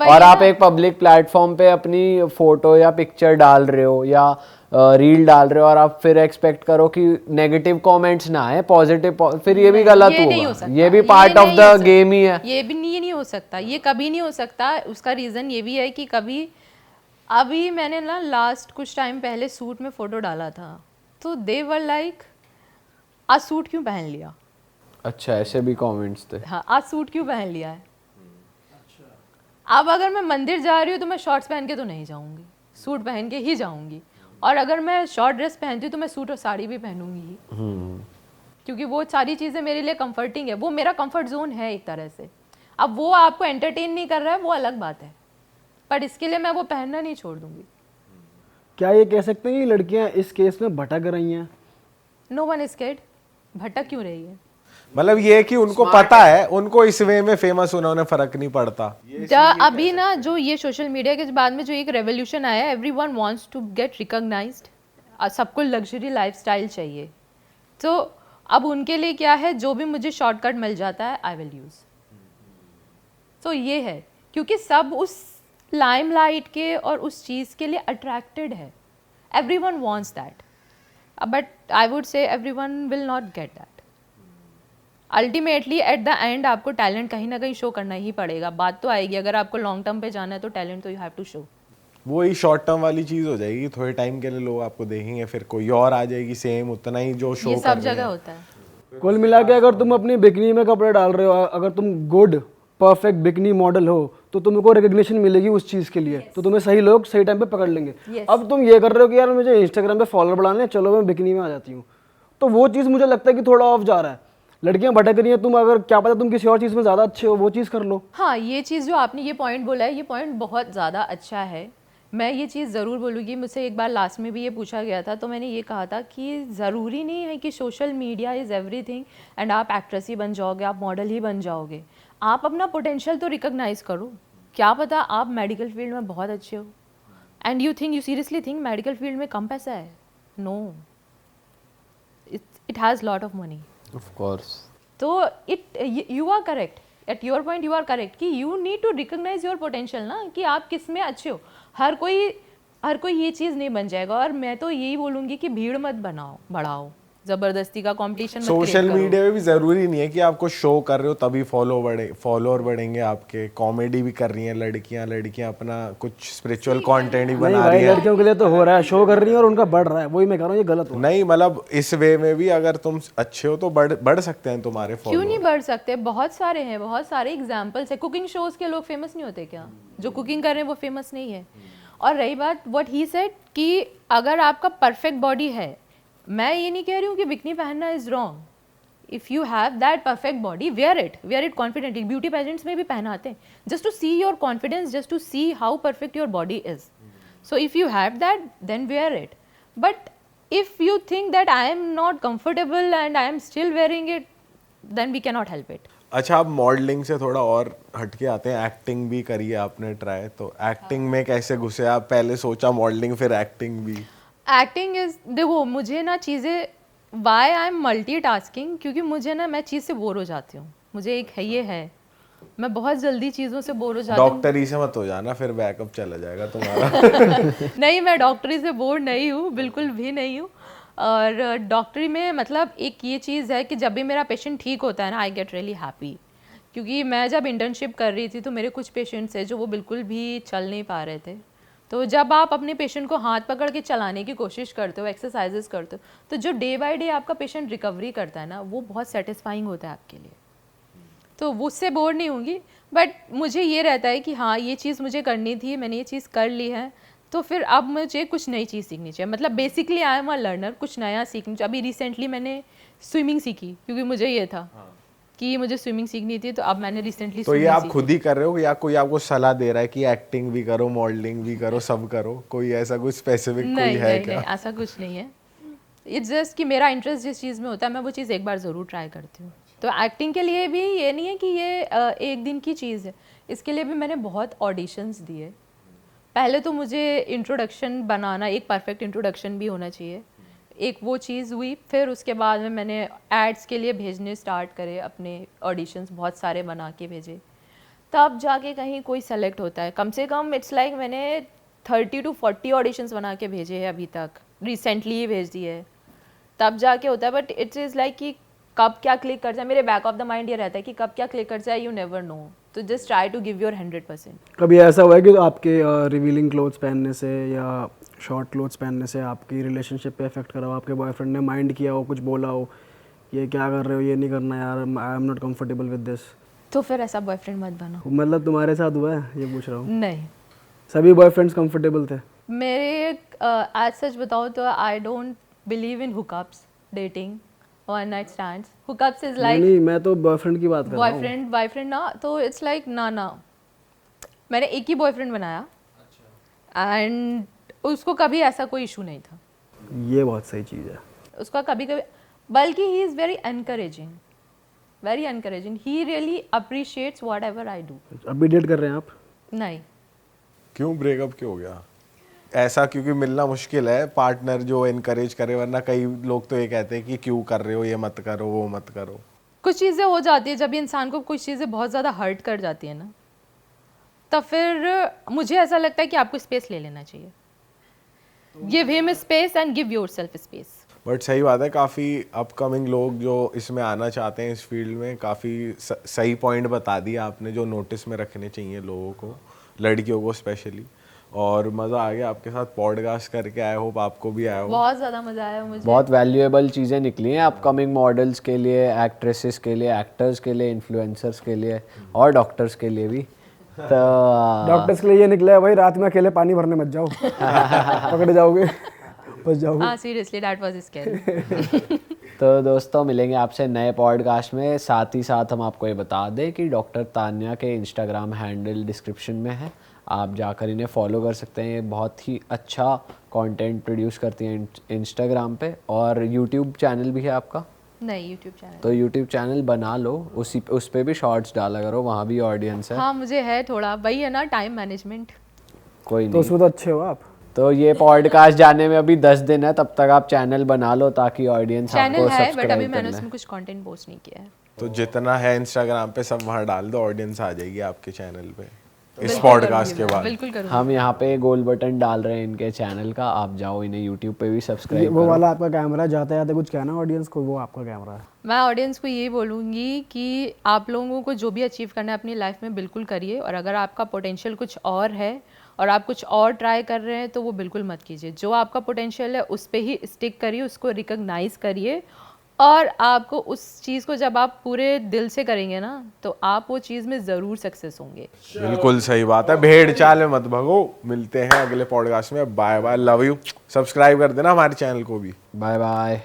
और आप एक पब्लिक प्लेटफॉर्म पे अपनी फोटो या पिक्चर डाल रहे हो या रील डाल रहे हो और आप फिर एक्सपेक्ट करो कि नेगेटिव कमेंट्स ना आए, पॉजिटिव, फिर ये भी गलत होगा। ये भी पार्ट ऑफ द गेम ही है। ये नहीं हो सकता, ये कभी नहीं हो सकता। उसका रीज़न ये भी है कि कभी अभी मैंने ना लास्ट कुछ टाइम पहले सूट में फ़ोटो डाला था तो दे वर लाइक, आज सूट क्यों पहन लिया। अच्छा, ऐसे भी कमेंट्स थे। हाँ, आज सूट क्यों पहन लिया है। अब अगर मैं मंदिर जा रही हूँ तो मैं शॉर्ट्स पहन के तो नहीं जाऊँगी, सूट पहन के ही जाऊँगी। और अगर मैं शॉर्ट ड्रेस पहनती हूँ तो मैं सूट और साड़ी भी पहनूंगी, क्योंकि वो सारी चीज़ें मेरे लिए कंफर्टिंग है, वो मेरा कंफर्ट जोन है एक तरह से। अब वो आपको एंटरटेन नहीं कर रहा है वो अलग बात है, पर इसके लिए मैं वो पहनना नहीं छोड़ दूंगी। क्या ये कह सकते हैं कि लड़कियां इस केस में भटक रही हैं? नो वन इज स्कैर्ड, भटक क्यों रही है। मतलब ये कि उनको पता है, उनको इस वे में फेमस होना उन्हें फर्क नहीं पड़ता। अभी ना जो ये सोशल मीडिया के बाद में जो एक रेवोल्यूशन आया है, everyone wants to get recognized, सबको लग्जरी लाइफस्टाइल चाहिए। तो अब उनके लिए क्या है, जो भी मुझे शॉर्टकट मिल जाता है आई विल यूज। तो ये है क्योंकि सब उस लाइमलाइट के और उस चीज़ के लिए अट्रैक्टेड है। Everyone wants that, but I would say everyone will not get that. Ultimately at the end आपको टैलेंट कहीं ना कहीं शो करना ही पड़ेगा। बात तो आएगी, अगर आपको लॉन्ग टर्म पे जाना है तो टैलेंट तो यू हैव टू शो। वो ही शॉर्ट टर्म वाली चीज हो जाएगी, थोड़े टाइम के लिए लोग आपको देखेंगे, फिर कोई और आ जाएगी सेम उतना ही जो शो ये कर सब रहे जगह हैं। होता है। कुल मिला के अगर तुम अपनी बिकनी में कपड़े डाल रहे हो, अगर तुम गुड परफेक्ट बिकनी मॉडल हो तो तुमको रिकग्निशन मिलेगी उस चीज़ के लिए, तो तुम्हें सही लोग सही टाइम पे पकड़ लेंगे। अब तुम ये कर रहे हो कि यार मुझे इंस्टाग्राम पे फॉलोअर बढ़ाने, चलो मैं बिकनी में आ जाती हूँ, तो वो चीज़ मुझे लगता है कि थोड़ा ऑफ जा रहा है। लड़कियां भटक रही हैं, तुम अगर क्या पता तुम किसी और चीज़ में ज़्यादा अच्छे हो, वो चीज़ कर लो। हाँ, ये चीज़ जो आपने ये पॉइंट बोला है, ये पॉइंट बहुत ज़्यादा अच्छा है। मैं ये चीज़ ज़रूर बोलूँगी, मुझसे एक बार लास्ट में भी ये पूछा गया था, तो मैंने ये कहा था कि ज़रूरी नहीं है कि social media is everything and आप एक्ट्रेस ही बन जाओगे, आप मॉडल ही बन जाओगे। आप अपना पोटेंशियल तो रिकॉग्नाइज़ करो। क्या पता आप मेडिकल फील्ड में बहुत अच्छे हो and you seriously think medical field में कम पैसा है? No, it has lot of money. Of course. तो you are correct, at your point you are correct कि you need to recognise your potential ना, कि आप किस में अच्छे हो। हर कोई ये चीज़ नहीं बन जाएगा। और मैं तो यही बोलूँगी कि भीड़ मत बढ़ाओ, ज़बरदस्ती का कंपटीशन मत create सोशल करो। मीडिया में भी जरूरी नहीं है कि आपको शो कर रहे हो तभी फॉलोअर बढ़ेंगे आपके। कॉमेडी भी कर रही हैं लड़कियां अपना कुछ स्पिरिचुअल कंटेंट भी नहीं बना भाई, रही हैं। लड़कियों के लिए तो हो रहा है, शो कर रही है और उनका बढ़ रहा है, वही मैं कह रहा हूँ, ये गलत हो। नहीं मतलब इस वे में भी अगर तुम अच्छे हो तो बढ़ सकते हैं तुम्हारे क्यों फॉलोअर। नहीं बढ़ सकते? बहुत सारे हैं, बहुत सारे एग्जाम्पल्स है। कुकिंग शोज के लोग फेमस नहीं होते क्या? जो कुकिंग कर रहे हैं वो फेमस नहीं है। और रही बात व्हाट ही सेड कि अगर आपका परफेक्ट बॉडी है, मैं ये नहीं कह रही हूँ कि बिकनी पहनना is wrong. If you have that perfect body, wear it confidently. Beauty pageants में भी पहनाते हैं just to see your confidence, just to see how perfect your body is. So if you have that then wear it. But if you think that I am not comfortable and I am still wearing it, then we cannot help it. अच्छा, आप modelling से थोड़ा और हटके आते हैं। Acting भी करी है आपने ट्राई, तो एक्टिंग में कैसे घुसे आप? पहले सोचा मॉडलिंग फिर एक्टिंग भी? एक्टिंग इज, देखो मुझे ना चीज़ें, वाई आई एम मल्टीटास्किंग, क्योंकि मुझे ना मैं चीज़ से बोर हो जाती हूँ। मुझे एक है ये है, मैं बहुत जल्दी चीज़ों से बोर हो जाती हूँ। डॉक्टरी से मत हो जाना, फिर बैकअप चला जाएगा तुम्हारा। नहीं, मैं डॉक्टरी से बोर नहीं हूँ, बिल्कुल भी नहीं हूँ। और डॉक्टरी में मतलब एक ये चीज़ है कि जब भी मेरा पेशेंट ठीक होता है ना, आई गेट रियली हैप्पी। क्योंकि मैं जब इंटर्नशिप कर रही थी तो मेरे कुछ पेशेंट्स हैं जो वो बिल्कुल भी चल नहीं पा रहे थे। तो जब आप अपने पेशेंट को हाथ पकड़ के चलाने की कोशिश करते हो, एक्सरसाइजेस करते हो, तो जो डे बाय डे आपका पेशेंट रिकवरी करता है ना, वो बहुत सेटिस्फाइंग होता है आपके लिए। तो उससे बोर नहीं होंगी। बट मुझे ये रहता है कि हाँ, ये चीज़ मुझे करनी थी, मैंने ये चीज़ कर ली है, तो फिर अब मुझे कुछ नई चीज़ सीखनी चाहिए। मतलब basically I am a learner, कुछ नया सीखनी चाहिए। अभी रिसेंटली मैंने स्विमिंग सीखी, क्योंकि मुझे ये था कि मुझे स्विमिंग सीखनी थी, तो अब मैंने रिसेंटली तो ये आप खुद ही कर रहे हो या कोई आपको सलाह दे रहा है कि एक्टिंग भी करो, मॉडलिंग भी करो, सब करो? कोई ऐसा कुछ स्पेसिफिक कोई है नहीं, क्या? नहीं, ऐसा कुछ नहीं है। इट्स जस्ट कि मेरा इंटरेस्ट जिस चीज़ में होता है मैं वो चीज़ एक बार ज़रूर ट्राई करती हूँ। तो एक्टिंग के लिए भी ये नहीं है कि ये एक दिन की चीज़ है। इसके लिए भी मैंने बहुत ऑडिशंस दिए। पहले तो मुझे इंट्रोडक्शन बनाना, एक परफेक्ट इंट्रोडक्शन भी होना चाहिए, एक वो चीज़ हुई। फिर उसके बाद में मैंने एड्स के लिए भेजने स्टार्ट करे, अपने ऑडिशंस बहुत सारे बना के भेजे, तब जाके कहीं कोई सेलेक्ट होता है। कम से कम इट्स लाइक मैंने 30 to 40 ऑडिशंस बना के भेजे हैं अभी तक, रिसेंटली ही भेज दिए है, तब जाके होता है। बट इट्स इज़ लाइक कि कब क्या क्लिक कर जाए, मेरे बैक ऑफ द माइंड ये रहता है कि कब क्या क्लिक कर जाए, यू नेवर नो। तो just try to give your 100%। कभी ऐसा हुआ है कि आपके रिवीलिंग क्लोथ्स पहनने से या शॉर्ट क्लोथ्स पहनने से आपकी रिलेशनशिप पे इफेक्ट करा हो? आपके बॉयफ्रेंड ने माइंड किया हो, कुछ बोला हो, ये क्या कर रहे हो, ये नहीं करना यार, आई am not comfortable with this? तो फिर ऐसा बॉयफ्रेंड मत बनो। मतलब तुम्हारे साथ हुआ है, ये पूछ रहा हूँ। नहीं, सभी बॉयफ्रेंड्स कंफर्टेबल थे? मेरे आज सच बताओ तो I don't believe in hookups, dating, one night stands. Hookups is like, नहीं, मैं तो बॉयफ्रेंड की बात कर रहा हूँ। बॉयफ्रेंड ना, तो इट्स लाइक ना। मैंने एक ही बॉयफ्रेंड बनाया एंड उसको कभी ऐसा कोई इशू नहीं था। ये बहुत सही चीज़ है। उसका कभी बल्कि he is very encouraging, he really appreciates what ever I do. अभी डेट कर रहे हैं आप? नहीं। क्यों ब्रेकअप क्यों हो गया ऐसा? क्योंकि मिलना मुश्किल है पार्टनर जो इनकरेज करे, वरना कई लोग तो ये कहते हैं कि क्यों कर रहे हो, ये मत करो, वो मत करो। कुछ चीज़ें हो जाती है, जब इंसान को कुछ चीज़ें बहुत ज़्यादा हर्ट कर जाती है ना, तब फिर मुझे ऐसा लगता है कि आपको स्पेस ले लेना चाहिए। Give him space and give yourself space. But सही बात है, काफ़ी अपकमिंग लोग जो इसमें आना चाहते हैं इस फील्ड में, काफ़ी सही पॉइंट बता दिया आपने जो नोटिस में रखने चाहिए लोगों को, लड़कियों को स्पेशली। और मज़ा आ गया आपके साथ पॉडकास्ट करके। आई होप आपको भी आया हो। बहुत ज़्यादा मज़ा आया मुझे। बहुत वैल्यूएबल चीज़ें निकली हैं अपकमिंग मॉडल्स के लिए, एक्ट्रेसेस के लिए, एक्टर्स के लिए, इन्फ्लुएंसर्स के लिए और डॉक्टर्स के लिए भी। तो डॉक्टर्स के लिए ये निकला है भाई, रात में अकेले पानी भरने मत जाओ, पकड़े जाओगे, बच जाओगे। हाँ, सीरियसली दैट वाज स्कैरी। तो दोस्तों, मिलेंगे आपसे नए पॉडकास्ट में। साथ ही साथ हम आपको ये बता दें कि डॉक्टर तान्या के इंस्टाग्राम हैंडल डिस्क्रिप्शन में है, आप जाकर इन्हें फॉलो कर सकते हैं। ये बहुत ही अच्छा कंटेंट प्रोड्यूस करती हैं इंस्टाग्राम पे। और यूट्यूब चैनल भी है आपका? नहीं, यूट्यूब चैनल। तो यूट्यूब चैनल बना लो, उस पे भी शॉर्ट्स डाला करो, वहाँ भी ऑडियंस है। हाँ, मुझे है थोड़ा, वही है ना, टाइम मैनेजमेंट। कोई तो नहीं। उसमें तो अच्छे हो आप। तो ये पॉडकास्ट जाने में अभी 10 दिन है, तब तक आप चैनल बना लो ताकि ऑडियंस आपको चैनल है, बट अभी सब्सक्राइब कर मैंने ले। उसमें कुछ कंटेंट पोस्ट नहीं किया है। तो जितना है इंस्टाग्राम पे सब वहाँ डाल दो, ऑडियंस आ जाएगी आपके चैनल पे इस बिल्कुल पॉडकास्ट करूंगी के मैं, बाद। बिल्कुल करूंगी। हम यहाँ पे गोल बटन डाल रहे हैं इनके चैनल का, आप जाओ इन्हें यूट्यूब पे भी सब्सक्राइब वो करो। वाला आपका कैमरा जाते जाते कुछ कहना ऑडियंस को, वो आपका कैमरा है। मैं ऑडियंस को ये बोलूँगी कि आप लोगों को जो भी अचीव करना है अपनी लाइफ में बिल्कुल करिए, और अगर आपका पोटेंशियल कुछ और है और आप कुछ और ट्राई कर रहे हैं तो वो बिल्कुल मत कीजिए। जो आपका पोटेंशियल है उस पर ही स्टिक करिए, उसको रिकॉग्नाइज करिए, और आपको उस चीज़ को जब आप पूरे दिल से करेंगे ना तो आप वो चीज़ में ज़रूर सक्सेस होंगे। बिल्कुल सही बात है, भेड़ चाल में मत भगो। मिलते हैं अगले पॉडकास्ट में, bye bye, love you. Subscribe कर देना हमारे चैनल को भी। Bye bye.